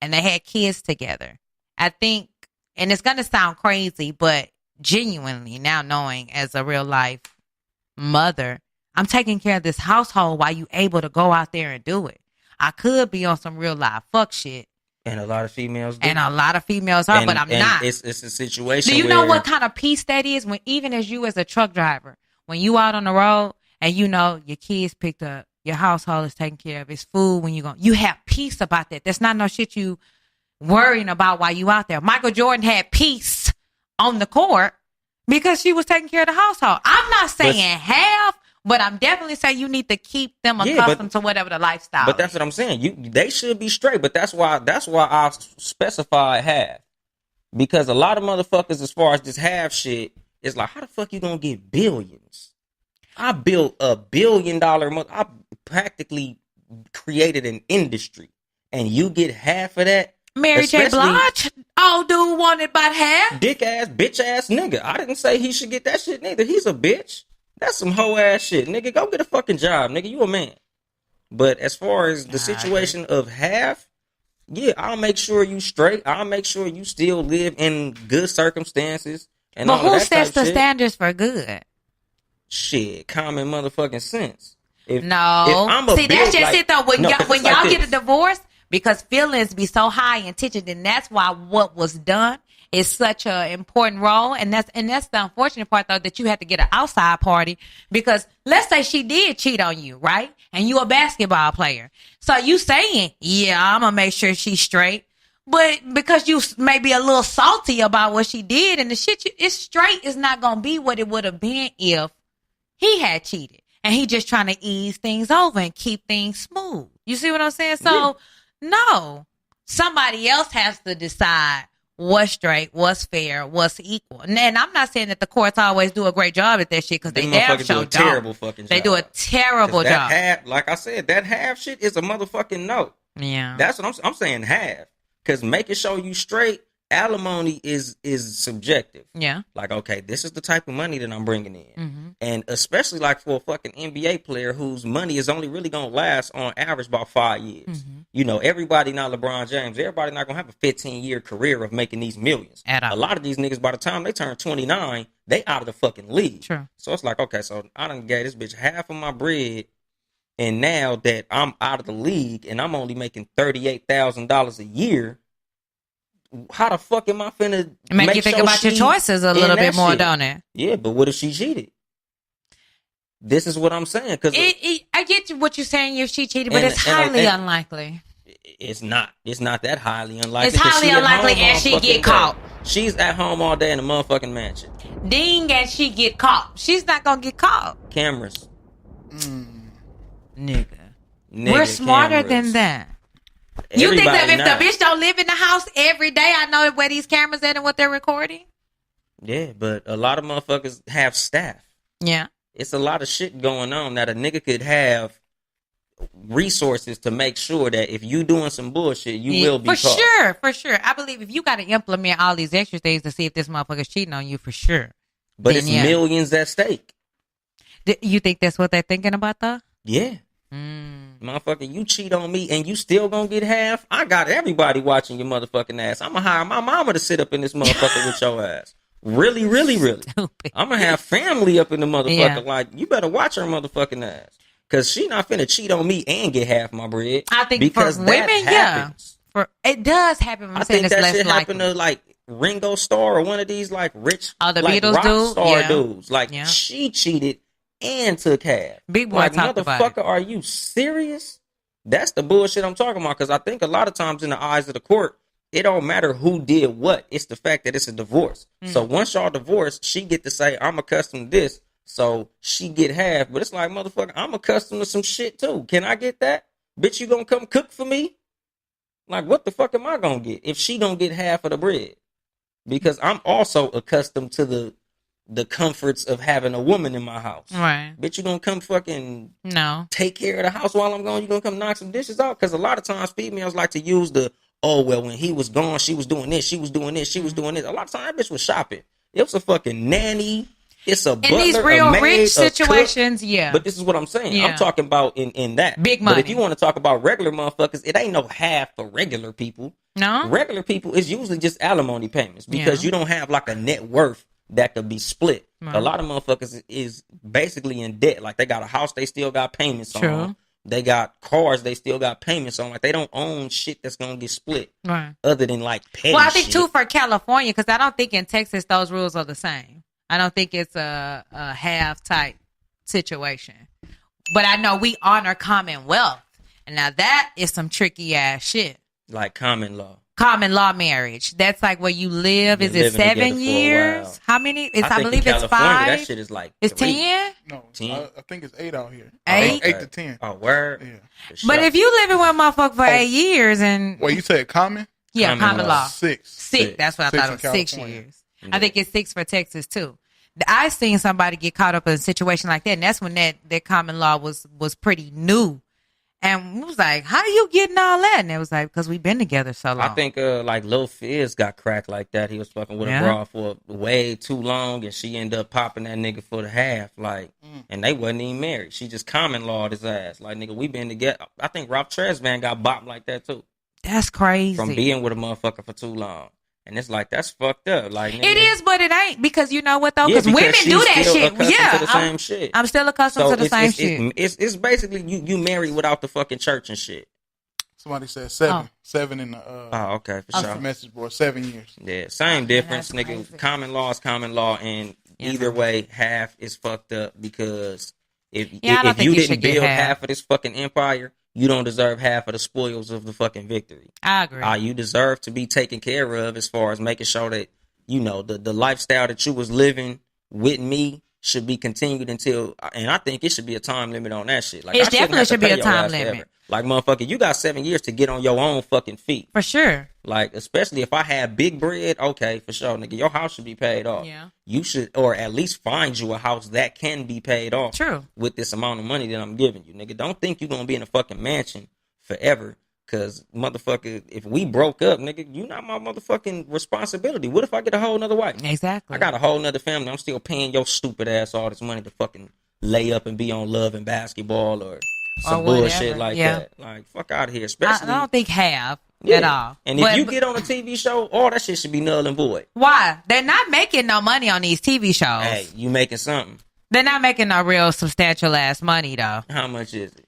And they had kids together. I think, and it's going to sound crazy, but genuinely now knowing as a real life mother, I'm taking care of this household while you able to go out there and do it. I could be on some real life fuck shit. And a lot of females do. And a lot of females are, but I'm not. It's a situation Do you where, know what kind of peace that is when even as you as a truck driver, when you out on the road and you know your kids picked up, your household is taken care of, it's food when you have peace about that. That's not no shit you worrying about while you out there. Michael Jordan had peace on the court because she was taking care of the household. I'm not saying half, but I'm definitely saying you need to keep them accustomed to whatever the lifestyle. But that's what I'm saying. They should be straight. But that's why I specify half, because a lot of motherfuckers, as far as this half shit, is like, how the fuck you gonna get billions? I built $1 billion. I practically created an industry, and you get half of that. Mary J. Blige, old dude wanted about half. Dick ass, bitch ass nigga. I didn't say he should get that shit neither. He's a bitch. That's some hoe ass shit, nigga. Go get a fucking job, nigga. You a man. But as far as the situation of half, yeah, I'll make sure you straight. I'll make sure you still live in good circumstances. And But all who that sets type the shit. standards for good? Shit, common motherfucking sense. If No. I'm a See, that's bitch, just like- it though. When No, y'all 'cause when it's like y'all get a this. divorce, because feelings be so high and tension, and that's why what was done is such an important role. And that's the unfortunate part though, that you have to get an outside party, because let's say she did cheat on you, right? And you a basketball player. So you saying, yeah, I'm gonna make sure she's straight. But because you may be a little salty about what she did, and the shit it's straight is not gonna be what it would have been if he had cheated and he just trying to ease things over and keep things smooth. You see what I'm saying? So no, somebody else has to decide what's straight, what's fair, what's equal. And I'm not saying that the courts always do a great job at that shit, because they Them damn motherfuckers sure do a don't. terrible fucking job. They do a terrible 'Cause that job. half, like I said, that half shit is a motherfucking no. Yeah. That's what I'm saying. Half, because making sure you straight alimony is subjective. Yeah. Like, okay, this is the type of money that I'm bringing in. Mm-hmm. And especially like for a fucking NBA player whose money is only really going to last on average about 5 years. Mm-hmm. You know, everybody not LeBron James. Everybody not going to have a 15-year career of making these millions. At all. A lot of these niggas, by the time they turn 29, they out of the fucking league. True. So it's like, okay, so I done gave this bitch half of my bread. And now that I'm out of the league and I'm only making $38,000 a year, how the fuck am I finna Make you think sure about your she choices a in little that bit more, shit? don't it? Yeah, but what if she cheated? This is what I'm saying. Because I get what you're saying if she cheated, but And- it's and- highly and- unlikely. it's not that highly unlikely. It's 'cause highly she at unlikely home and all she fucking get day. caught. She's at home all day in a motherfucking mansion. Ding, and she get caught. She's not gonna get caught, Cameras. nigga. Nigga, We're smarter cameras. than that. You think that Everybody if not. the bitch don't live in the house every day, I know where these cameras at and what they're recording? Yeah, but a lot of motherfuckers have staff. Yeah. It's a lot of shit going on that a nigga could have resources to make sure that if you doing some bullshit, you will be for caught. For sure. I believe if you got to implement all these extra things to see if this motherfucker's cheating on you, for sure. But Then it's yeah. millions at stake. You think that's what they're thinking about, though? Yeah. Motherfucker, you cheat on me and you still gonna get half? I got everybody watching your motherfucking ass. I'm gonna hire my mama to sit up in this motherfucker with your ass. Really, really, really. Stupid. I'm gonna have family up in the motherfucker. Yeah. Like, you better watch her motherfucking ass. Cause she not finna cheat on me and get half my bread. I think because for that women, happens. it does happen. I I'm saying think it's that less shit likely. happened to like Ringo Starr or one of these like rich the like, Beatles rock dude? star Yeah. dudes. Like Yeah. she cheated and took half. Big Boy like, talked about motherfucker, are you serious? That's the bullshit I'm talking about. Because I think a lot of times in the eyes of the court, it don't matter who did what. It's the fact that it's a divorce. So once y'all divorced, she get to say, I'm accustomed to this. So she get half. But it's like, motherfucker, I'm accustomed to some shit too. Can I get that? Bitch, you gonna come cook for me? Like, what the fuck am I gonna get if she gonna get half of the bread? Because I'm also accustomed to the comforts of having a woman in my house. Right. Bitch, you gonna come fucking No. take care of the house while I'm gone? You gonna come knock some dishes out? Because a lot of times females like to use the, oh, well, when he was gone, she was doing this, she was doing this, she was doing this. A lot of times that bitch was shopping. It was a fucking nanny. It's a butler, In these a real maid, rich a cook. situations, yeah. But this is what I'm saying. Yeah. I'm talking about in that. Big But if money. you want to talk about regular motherfuckers, it ain't no half for regular people. No? Regular people is usually just alimony payments because Yeah. you don't have like a net worth that could be split. Right. A lot of motherfuckers is basically in debt. Like they got a house they still got payments True. on. They got cars they still got payments on. Like they don't own shit that's gonna get split Right. other than like petty Well, I think shit. too for California, because I don't think in Texas those rules are the same. I don't think it's a half type situation. But I know we honor commonwealth, and now that is some tricky ass shit. Like common law. Common law marriage. That's like where you live. You're Is it living together 7 for a years? while. How many? I think in believe it's California, 5. That shit is like It's 3. 10. No, 10? I think it's 8 out here. 8? 8 to 10. Oh, word. Yeah. For But sure. if you living with a motherfucker for 8 years and Well, you said common? yeah, Common common law. law. 6. 6. That's what I 6 thought in it was. 6 California. years. I think it's 6 for Texas too. I seen somebody get caught up in a situation like that, and that's when that common law was pretty new. And it was like, how you getting all that? And it was like, because we've been together so long. I think like Lil Fizz got cracked like that. He was fucking with Yeah. a broad for way too long, and she ended up popping that nigga for the half. Like, and they wasn't even married. She just common lawed his ass. Like, nigga, we been together. I think Ralph Tresvant got bopped like that too that's crazy. from being with a motherfucker for too long. And it's like that's fucked up. Like, nigga, It is, but it ain't, because you know what though? Yeah, Because women she's do that still shit. accustomed Yeah, to the same shit. I'm still accustomed to the same shit. It's basically you married without the fucking church and shit. Somebody said 7. Oh. 7 in the Oh, okay, for sure. message board. 7 years. Yeah, same difference, that's nigga. crazy. Common law is common law, and Yeah. either way, half is fucked up because if Yeah, I don't if think you you didn't should get build half. half of this fucking empire, you don't deserve half of the spoils of the fucking victory. I agree. You deserve to be taken care of as far as making sure that you know the lifestyle that you was living with me should be continued until, and I think it should be a time limit on that shit. Like, It I shouldn't definitely have to should be pay a your time ass limit. forever. Like, motherfucker, you got 7 years to get on your own fucking feet. For sure. Like, especially if I had big bread, okay, for sure, nigga, your house should be paid off. Yeah. You should, or at least find you a house that can be paid off. True. With this amount of money that I'm giving you, nigga. Don't think you're gonna be in a fucking mansion forever. Cause motherfucker, if we broke up, nigga, you not my motherfucking responsibility. What if I get a whole nother wife? Exactly. I got a whole nother family. I'm still paying your stupid ass all this money to fucking lay up and be on Love and Basketball or some bullshit like that. Like, fuck out of here. Especially, I don't think at all. And if you get on a TV show, all that shit should be null and void. Why? They're not making no money on these TV shows. Hey, you making something. They're not making no real substantial ass money though. How much is it?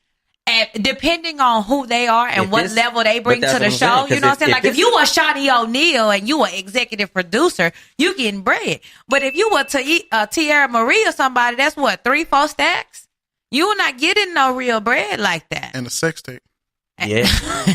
And depending on who they are and what level they bring to the show, you know what I'm saying? Like if you were Shawnee O'Neal and you were executive producer, you getting bread. But if you were Tierra Marie or somebody, that's what, 3-4 stacks? You're not getting no real bread like that. And a sex tape. Yeah,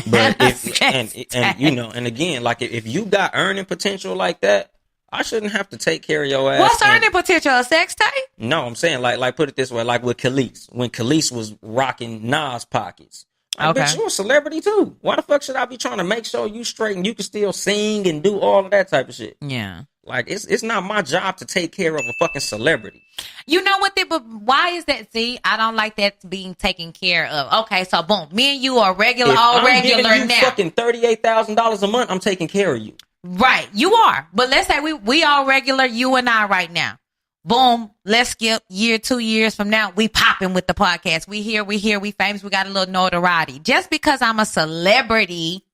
but and you know, and again, like if you got earning potential like that, I shouldn't have to take care of your ass. What's earning potential? A sex tape? No, I'm saying like put it this way, like with Khalees, when Khalees was rocking Nas pockets. Like, bitch, you a celebrity too. Why the fuck should I be trying to make sure you straight and you can still sing and do all of that type of shit? Yeah. Like it's not my job to take care of a fucking celebrity. You know what? But why is that? See, I don't like that being taken care of. Okay, so boom, me and you are regular, regular giving you now. Fucking $38,000 a month. I'm taking care of you. Right, you are. But let's say we all regular, you and I right now. Boom, let's skip year, 2 years from now. We popping with the podcast. We here, we famous. We got a little notoriety. Just because I'm a celebrity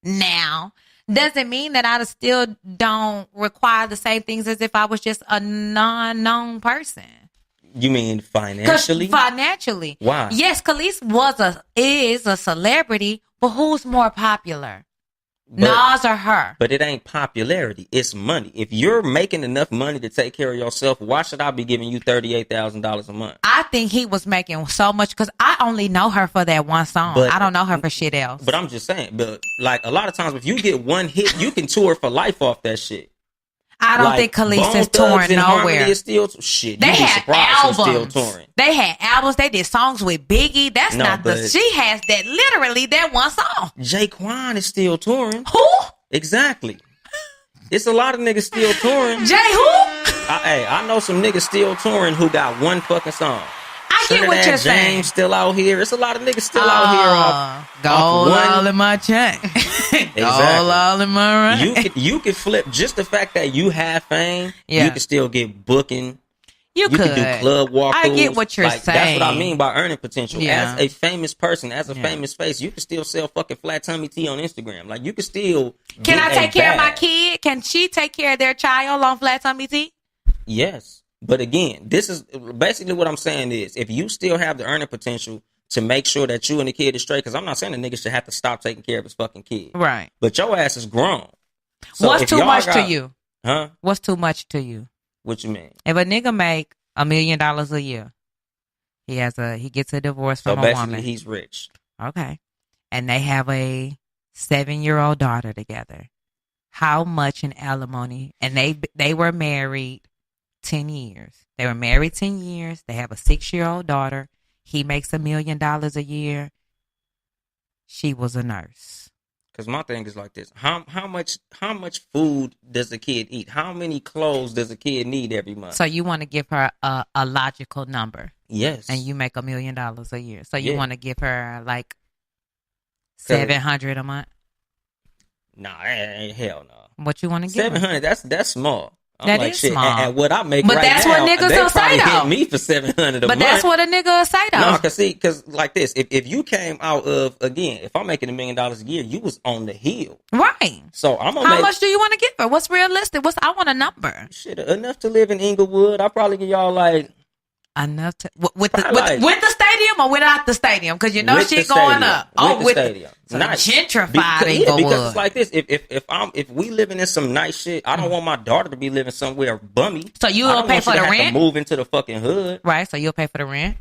now doesn't mean that I still don't require the same things as if I was just a non-known person. You mean financially? Financially. Why? Yes, Khalees is a celebrity, but who's more popular? Nas or her? But it ain't popularity. It's money. If you're making enough money to take care of yourself, why should I be giving you $38,000 a month? I think he was making so much because I only know her for that one song. I don't know her for shit else. But I'm just saying, but like a lot of times if you get one hit, you can tour for life off that shit. I don't think Khalees is touring nowhere. Is still shit. They had albums. Still touring. They had albums. They did songs with Biggie. That's not she has that literally that one song. Jaquan is still touring. Who? Exactly. It's a lot of niggas still touring. Jay who? I know some niggas still touring who got one fucking song. I get what you're saying. James still out here. It's a lot of niggas still out here off gold one. All in my chain. Exactly. Gold all in my right. You could flip just the fact that you have fame. Yeah. You can still get booking. You could do club walkthroughs. I get what you're saying. That's what I mean by earning potential. Yeah. As a famous person, as a famous face, you can still sell fucking flat tummy tea on Instagram. Like you can still. Can I take care of my kid? Can she take care of their child on flat tummy tea? Yes. But again, this is basically what I'm saying is if you still have the earning potential to make sure that you and the kid is straight, because I'm not saying the nigga should have to stop taking care of his fucking kid. Right. But your ass is grown. So what's too much to you? Huh? What's too much to you? What you mean? If a nigga make $1 million a year, he gets a divorce from a woman. He's rich. Okay. And they have a 7-year-old daughter together. How much in alimony? And they were married 10 years. They were married 10 years. They have a 6-year-old daughter. He makes $1 million a year. She was a nurse. Because my thing is like this: how much food does a kid eat? How many clothes does a kid need every month? So you want to give her a logical number? Yes. And you make $1 million a year. So you want to give her like $700 a month? Nah, hell no. What you want to give? $700. That's small. That is small. And what I make but right that's now, what niggas will say though. Hit me for $700 a month. But that's what a nigga will say though. No, because like this, if you came out of again, if I'm making $1 million a year, you was on the hill, right? So I'm gonna. How much do you want to give her? What's realistic? I want a number. Shit, enough to live in Inglewood. I'll probably give y'all like enough to with the stadium or without the stadium, because you know shit going up. With the stadium. So nice. Gentrified Inglewood. Because it's like this. If we living in some nice shit, I don't want my daughter to be living somewhere bummy. So you will pay for the rent? To move into the fucking hood, right? So you'll pay for the rent,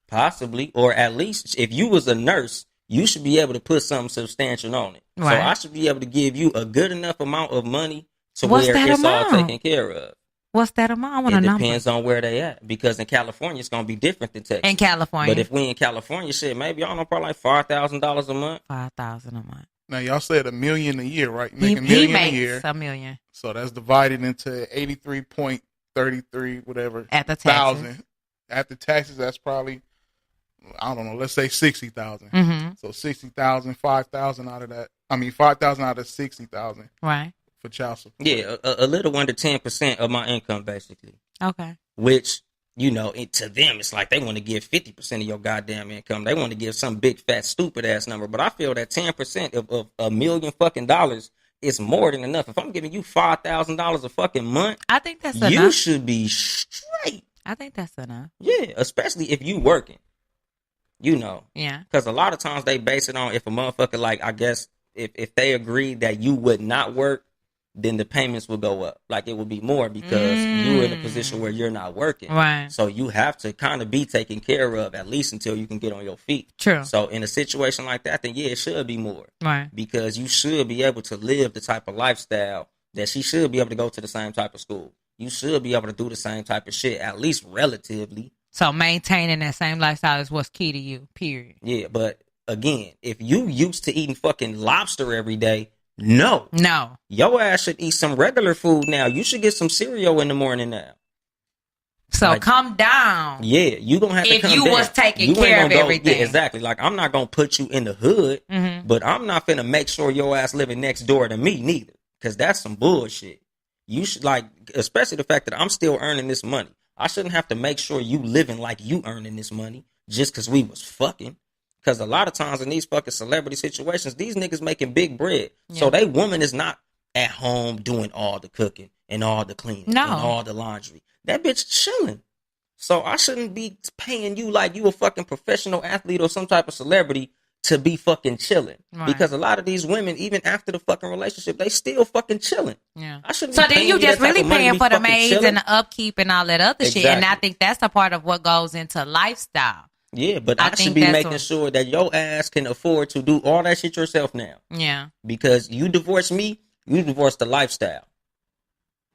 possibly, or at least if you was a nurse, you should be able to put something substantial on it. Right. So I should be able to give you a good enough amount of money to where it's all taken care of. What's that amount? I want a number. It depends on where they at. Because in California, it's going to be different than Texas. In California. But if we in California, shit, maybe, I don't know, probably like $5,000 a month. $5,000 a month. Now, y'all said $1 million a year, right? He makes a year. $1 million. So that's divided into 83.33, whatever. At the taxes. Thousand. After taxes, that's probably I don't know, let's say 60,000. Mm-hmm. So 60,000, 5,000 out of that. I mean, 5,000 out of 60,000 Right. for child support. Yeah, a little under 10% of my income, basically. Okay. Which, you know, to them, it's like they want to give 50% of your goddamn income. They want to give some big, fat, stupid ass number. But I feel that 10% of $1 million fucking dollars is more than enough. If I'm giving you $5,000 a fucking month, I think that's you enough. should be straight. I think that's enough. Yeah, especially if you working. You know. Yeah. Because a lot of times they base it on if a motherfucker, like, I guess, if they agreed that you would not work, then the payments will go up. Like, it will be more because you're in a position where you're not working. Right. So you have to kind of be taken care of at least until you can get on your feet. True. So in a situation like that, then yeah, it should be more. Right. Because you should be able to live the type of lifestyle that she should be able to go to the same type of school. You should be able to do the same type of shit, at least relatively. So maintaining that same lifestyle is what's key to you, period. Yeah, but again, if you used to eating fucking lobster every day, no. Your ass should eat some regular food now. You should get some cereal in the morning now. So Like, come down. Yeah, you gonna have to If come you down. was taking You ain't care gonna of go- everything. Yeah, exactly. Like, I'm not gonna put you in the hood, Mm-hmm. but I'm not finna make sure your ass living next door to me neither. Because that's some bullshit. You should, like, especially the fact that I'm still earning this money. I shouldn't have to make sure you living like you earning this money just because we was fucking. Because a lot of times in these fucking celebrity situations, these niggas making big bread. So they woman is not at home doing all the cooking and all the cleaning No. and all the laundry. That bitch chilling. So I shouldn't be paying you like you a fucking professional athlete or some type of celebrity to be fucking chilling. Right. Because a lot of these women, even after the fucking relationship, they still fucking chilling. Yeah. I shouldn't So be then paying you just that type really of money to paying be for the fucking maids chilling. and the upkeep and all that other shit. And I Exactly. think that's a part of what goes into lifestyle. Yeah, but I I, think should be that's making what- sure that your ass can afford to do all that shit yourself now. Yeah. Because you divorced me, you divorced the lifestyle.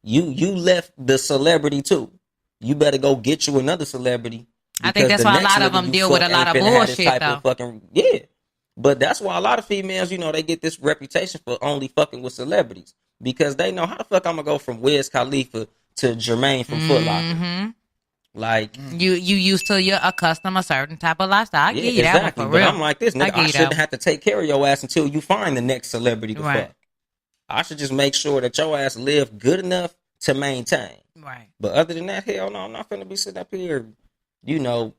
You left the celebrity too. You better go get you another celebrity. I think because that's the why a next lot of nigga them you deal with a fuck lot ain't of finna have this bullshit, type of though. fucking, yeah. But that's why a lot of females, you know, they get this reputation for only fucking with celebrities. Because they know how the fuck I'm gonna go from Wiz Khalifa to Jermaine from Foot Locker. Mm-hmm. Like, You used to accustomed a certain type of lifestyle. I yeah, give you that exactly. one for real. But I'm like this, I nigga. give I you that shouldn't one. have to take care of your ass until you find the next celebrity to Right. fuck. I should just make sure that your ass live good enough to maintain. Right. But other than that, hell no, I'm not finna be sitting up here, you know,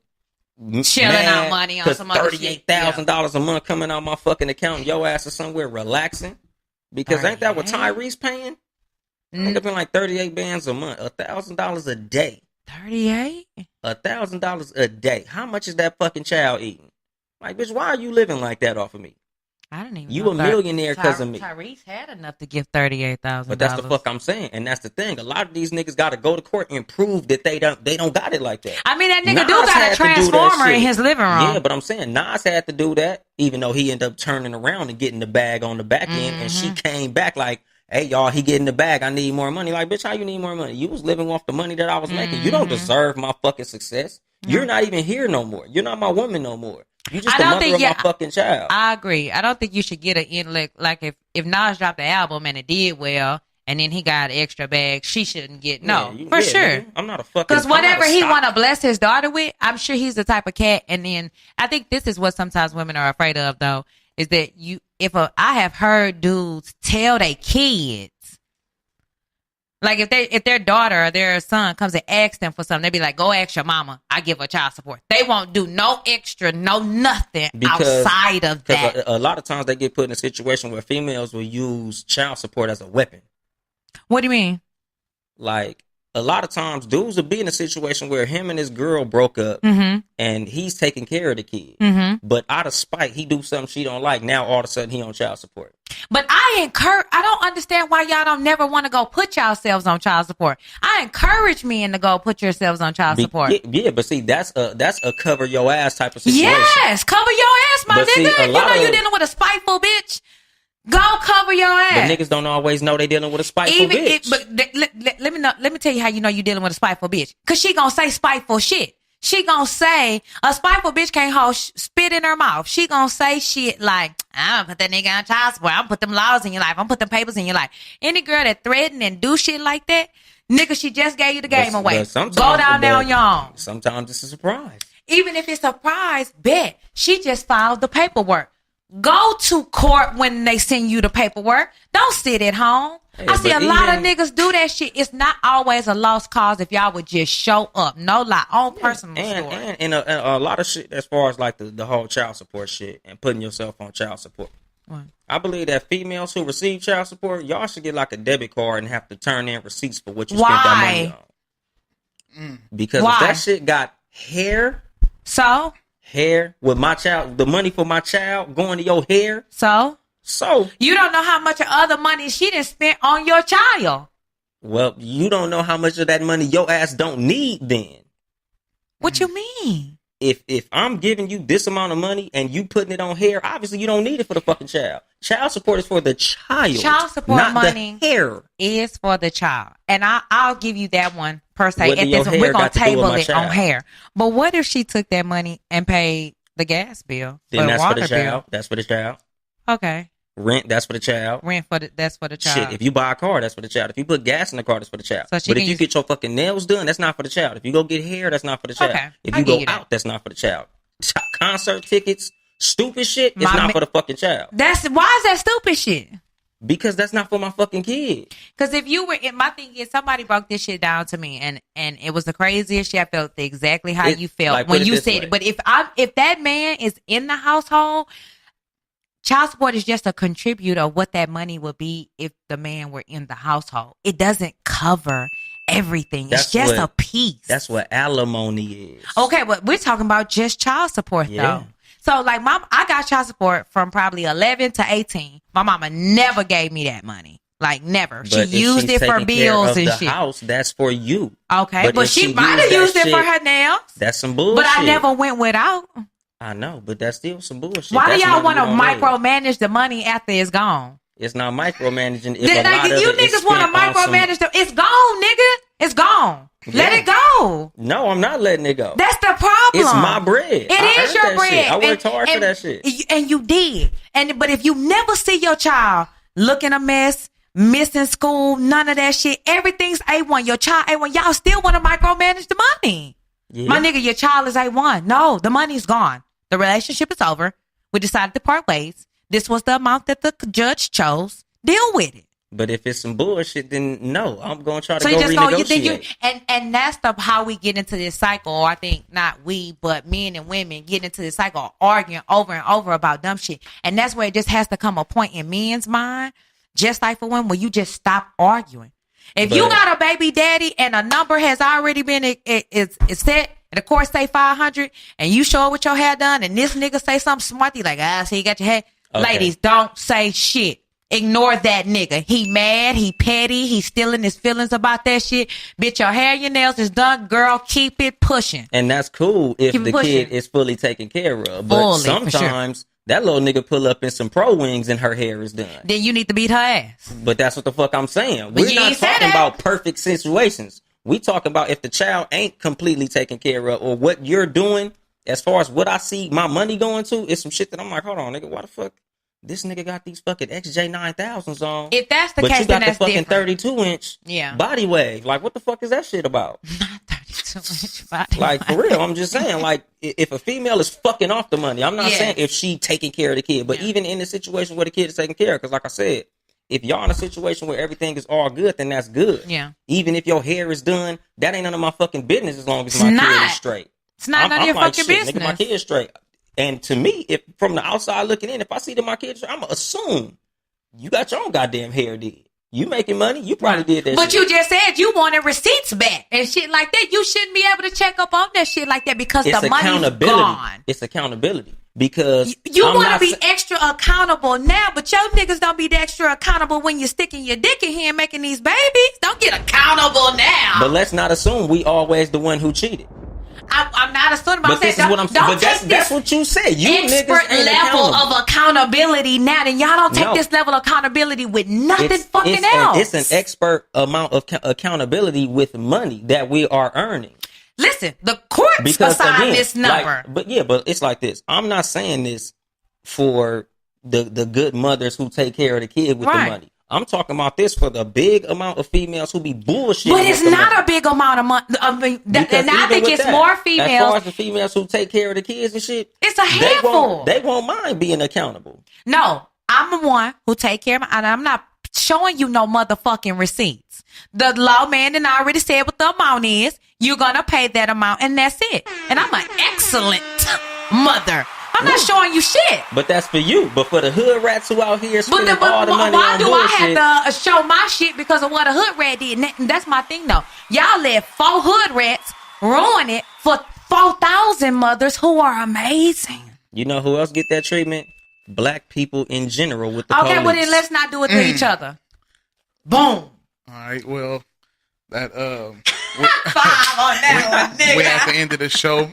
Chilling out money on some other shit. $38,000 a month coming out my fucking account. And your ass is somewhere relaxing. Because ain't that what Yeah. Tyrese paying? Mm. Ain't it been like 38 bands a month, $1,000 a day, 38? $1,000 a day. How much is that fucking child eating? Like, bitch, why are you living like that off of me? I don't even You know a millionaire because of me. Tyrese had enough to give $38,000. But that's the fuck I'm saying, and that's the thing. A lot of these niggas got to go to court and prove that they don't got it like that. I mean, that nigga Nas do got had a to do that transformer in shit. his living room. Yeah, but I'm saying Nas had to do that, even though he ended up turning around and getting the bag on the back end, and she came back like, "Hey, y'all, he getting the bag. I need more money." Like, bitch, how you need more money? You was living off the money that I was making. You don't deserve my fucking success. You're not even here no more. You're not my woman no more. You just I the don't mother think of my you- fucking child. I agree. I don't think you should get an intellect. Like if Nas dropped the album and it did well, and then he got an extra bag, she shouldn't get no Yeah, for yeah, sure. nigga. I'm not a fucking. Because I'm not whatever a he stock- want to bless his daughter with, I'm sure he's the type of cat. And then I think this is what sometimes women are afraid of, though, is that I have heard dudes tell their kids, like if their daughter or their son comes and asks them for something, they be like, "Go ask your mama. I give her child support." They won't do no extra, no nothing Because- outside of that. Because a lot of times they get put in a situation where females will use child support as a weapon. What do you mean? Like, a lot of times dudes will be in a situation where him and his girl broke up Mm-hmm. and he's taking care of the kid. Mm-hmm. But out of spite, he do something she don't like. Now all of a sudden he on child support. But I don't understand why y'all don't never want to go put yourselves on child support. I encourage men to go put yourselves on child support. Yeah, but see, that's a cover your ass type of situation. Yes, cover your ass, my But see, nigga. a You lot know you of- dealing with a spiteful bitch. Go cover your But ass. niggas don't always know they dealing with a spiteful bitch. Let me tell you how you know you dealing with a spiteful bitch. Cause she gonna say spiteful shit. She gonna say a spiteful bitch can't hold spit in her mouth. She gonna say shit like, "I'm gonna put that nigga on child support. I'm gonna put them laws in your life. I'm gonna put them papers in your life." Any girl that threaten and do shit like that, nigga, she just gave you the game away. But sometimes- Go down there on but your own. Sometimes it's a surprise. Even if it's a prize, bet. She just filed the paperwork. Go to court when they send you the paperwork. Don't sit at home. Hey, I see a but lot of even- niggas do that shit. It's not always a lost cause if y'all would just show up. No lie. On personal story. And a lot of shit as far as like the whole child support shit and putting yourself on child support. What? I believe that females who receive child support, y'all should get like a debit card and have to turn in receipts for what you spent that money on. Because Why? if that shit got hair with my child, the money for my child going to your hair, So so you don't know how much of other money she done spent on your child. well, you don't know how much of that money your ass don't need then. What you mean? If I'm giving you this amount of money and you putting it on hair, obviously you don't need it for the fucking child. Child support is for the child. Child support not money the hair. is for the child. And I'll give you that one per se. What do At your this, hair we're going got to to do with table my it on child? hair. But what if she took that money and paid the gas bill? Then or that's for water the child. That's for the child. bill? Okay. Rent, that's for the child. Rent that's for the child. Shit, if you buy a car, that's for the child. If you put gas in the car, that's for the child. So she But can if you use- get your fucking nails done, that's not for the child. If you go get hair, that's not for the child. Okay, If I you give go you that. out, that's not for the child. Concert tickets, stupid shit, it's My not ma- for the fucking child. Why is that stupid shit? Because that's not for my fucking kid. Because if you were in, my thing is, somebody broke this shit down to me, and it was the craziest shit. I felt exactly how you felt like, when put it you this said way. it. But if that man is in the household, child support is just a contributor of what that money would be if the man were in the household. It doesn't cover everything. That's it's just what- a piece. That's what alimony is. Okay, but we're talking about just child support Yeah. though. So like I got child support from probably 11 to 18. My mama never gave me that money. Like never. But if she used she's it for taking care bills of and the shit. house, that's for you. Okay, but if she she might have used used that it for shit- her nails. That's some bullshit. But I never went without. I know, but that's still some bullshit. Why do That's y'all money want to you don't raise. micromanage the money after it's gone? It's not micromanaging. If Then, a lot of you it is niggas want to spent on some- micromanage the. It's gone, nigga. It's gone. Let Yeah. it go. No, I'm not letting it go. That's the problem. It's my bread. It I is earned your that bread. shit. I worked hard for that shit. And you did. But if you never see your child looking a mess, missing school, none of that shit, everything's A1. Your child A1. Y'all still want to micromanage the money. Yeah. My nigga, your child is A1. No, the money's gone. The relationship is over. We decided to part ways. This was the amount that the judge chose. Deal with it. But if it's some bullshit, then no, I'm gonna try to So go you just go, renegotiate. and that's how we get into this cycle. Or I think not we, but men and women get into this cycle of arguing over and over about dumb shit. And that's where it just has to come a point in men's mind, just like for women, where you just stop arguing. If you But- got a baby daddy and a number has already been it's set, and the court say 500, and you show up with your hair done, and this nigga say something smart, you like, so you got your hair. Okay. Ladies, don't say shit. Ignore that nigga. He mad. He petty. He's stealing his feelings about that shit. Bitch, your hair, your nails is done. Girl, keep it pushing. And that's cool if Keep it the pushing. kid is fully taken care of. But Fully, for sure. sometimes that little nigga pull up in some pro wings and her hair is done. Then you need to beat her ass. But that's what the fuck I'm saying. But We're you not ain't said talking that. about perfect situations. We talk about if the child ain't completely taken care of, or what you're doing as far as what I see my money going to is some shit that I'm like, hold on, nigga, why the fuck this nigga got these fucking XJ9000s on? If that's the but case, you then got the that's fucking different. 32-inch Yeah. body wave. Like, what the fuck is that shit about? Not 32-inch body. Like, for real, I'm just saying, like, if a female is fucking off the money, I'm not Yeah. saying if she taking care of the kid, but Yeah. even in the situation where the kid is taken care of, because like I said, if y'all in a situation where everything is all good, then that's good. Yeah. Even if your hair is done, that ain't none of my fucking business as long as It's my kid not. is straight. It's not none of your like, fucking shit, business. Nigga, my kid is straight. And to me, if from the outside looking in, if I see that my kid is straight, I'm gonna assume you got your own goddamn hair did. You making money, you probably did that But shit. you just said you wanted receipts back and shit like that. You shouldn't be able to check up on that shit like that because It's the money's accountability. gone. It's accountability. Because You I'm want to not be sa- extra accountable now, but your niggas don't be extra accountable when you're sticking your dick in here and making these babies. Don't get accountable now. But let's not assume we always the one who cheated. I'm not assuming. But this is what I'm saying. But that's what you said. You expert niggas ain't level accountable. of accountability now. Then y'all don't take No. this level of accountability with nothing fucking it's else. It's an expert amount of accountability with money that we are earning. Listen, the courts Because assign again, this number. but it's like this. I'm not saying this for the good mothers who take care of the kid with Right. the money. I'm talking about this for the big amount of females who be bullshitting. But it's with the not money. a big amount of money. Because And I even think with it's that, more As far females. as the females who take care of the kids and shit, It's a handful. They won't mind being accountable. No, I'm the one who take care of my, and I'm not showing you no motherfucking receipts. The lawman and I already said what the amount is. You're going to pay that amount, and that's it. And I'm an excellent mother. I'm not showing you shit. But that's for you. But for the hood rats who out here But, spending all the money why on do bullshit, I have to show my shit because of what a hood rat did? And that's my thing, though. Y'all let 4 hood rats ruin it for 4,000 mothers who are amazing. you know who else get that treatment? Black people in general with the Okay, police. well then let's not do it to each other. Boom. All right. Well, that 5 on that one, nigga. we're at the end of the show.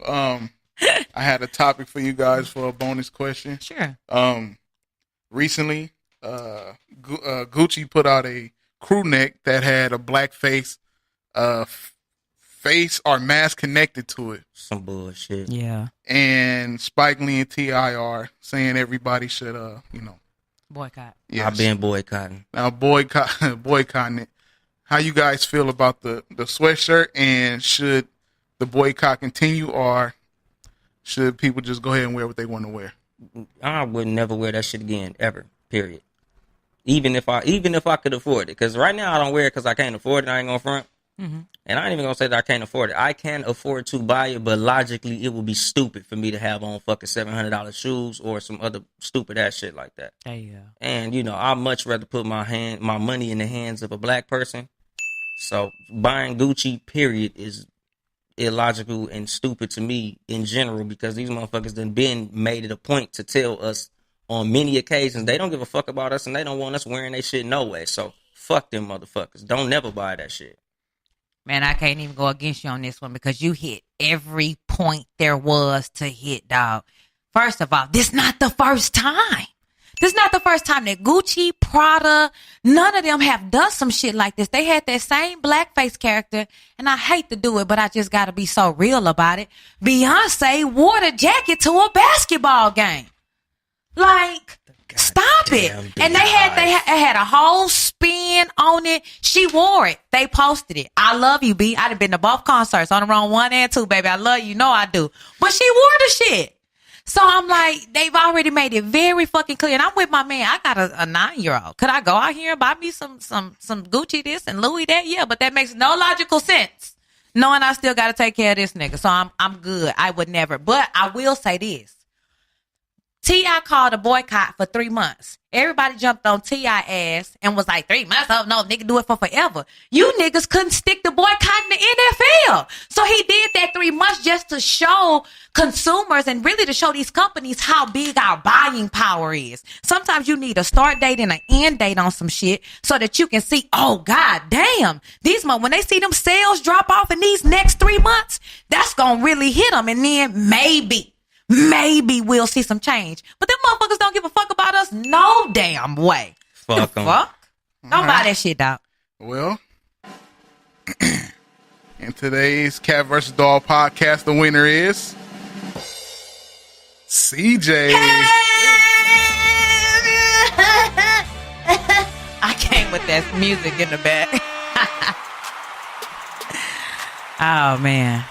I had a topic for you guys for a bonus question. Sure. Recently, Gucci put out a crew neck that had a black face or mask connected to it. Some bullshit. Yeah. And Spike Lee and T.I. are saying everybody should, Boycott. yes. I've been boycotting. Now boycotting it. How you guys feel about the sweatshirt, and should the boycott continue, or should people just go ahead and wear what they want to wear? I would never wear that shit again, ever. Period. Even if I could afford it, because right now I don't wear it because I can't afford it. I ain't gonna front, and I ain't even gonna say that I can't afford it. I can afford to buy it, but logically it would be stupid for me to have on fucking $700 shoes or some other stupid ass shit like that. There you go. And I'd much rather put my money in the hands of a black person. So buying Gucci, period, is illogical and stupid to me in general, because these motherfuckers done been made it a point to tell us on many occasions they don't give a fuck about us and they don't want us wearing their shit no way. So fuck them motherfuckers. Don't never buy that shit. Man, I can't even go against you on this one because you hit every point there was to hit, dog. First of all, this not the first time. This is not the first time that Gucci, Prada, none of them have done some shit like this. They had that same blackface character, and I hate to do it, but I just got to be so real about it. Beyonce wore the jacket to a basketball game. Like, stop it. And they had a whole spin on it. She wore it. They posted it. I love you, B. I'd have been to both concerts on the wrong 1 and 2, baby. I love you. You know I do. But she wore the shit. So I'm like, they've already made it very fucking clear. And I'm with my man. I got a 9-year-old. Could I go out here and buy me some Gucci this and Louis that? Yeah, but that makes no logical sense. Knowing I still got to take care of this nigga. So I'm good. I would never. But I will say this. T.I. called a boycott for 3 months. Everybody jumped on T.I. ass and was like, 3 months? Oh, no, nigga, do it for forever. You niggas couldn't stick to boycotting the NFL. So he did that 3 months just to show consumers and really to show these companies how big our buying power is. Sometimes you need a start date and an end date on some shit so that you can see, oh, god damn, when they see them sales drop off in these next 3 months, that's going to really hit them. And then maybe we'll see some change. But them motherfuckers don't give a fuck about us no damn way. Fuck them. Fuck? Don't buy that shit, dog. Well, in today's Cat vs. Dog podcast, the winner is CJ. I came with that music in the back. Oh, man.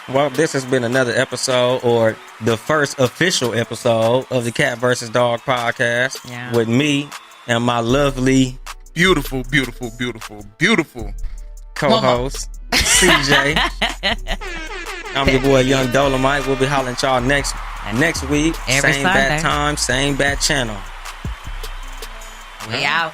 Well, this has been another episode, or the first official episode of the Cat vs. Dog podcast, with me and my lovely, beautiful co-host, CJ. I'm your boy, Young Dolomite. We'll be hollering at y'all next week. Every same Sunday. bad time, same bad channel. We out.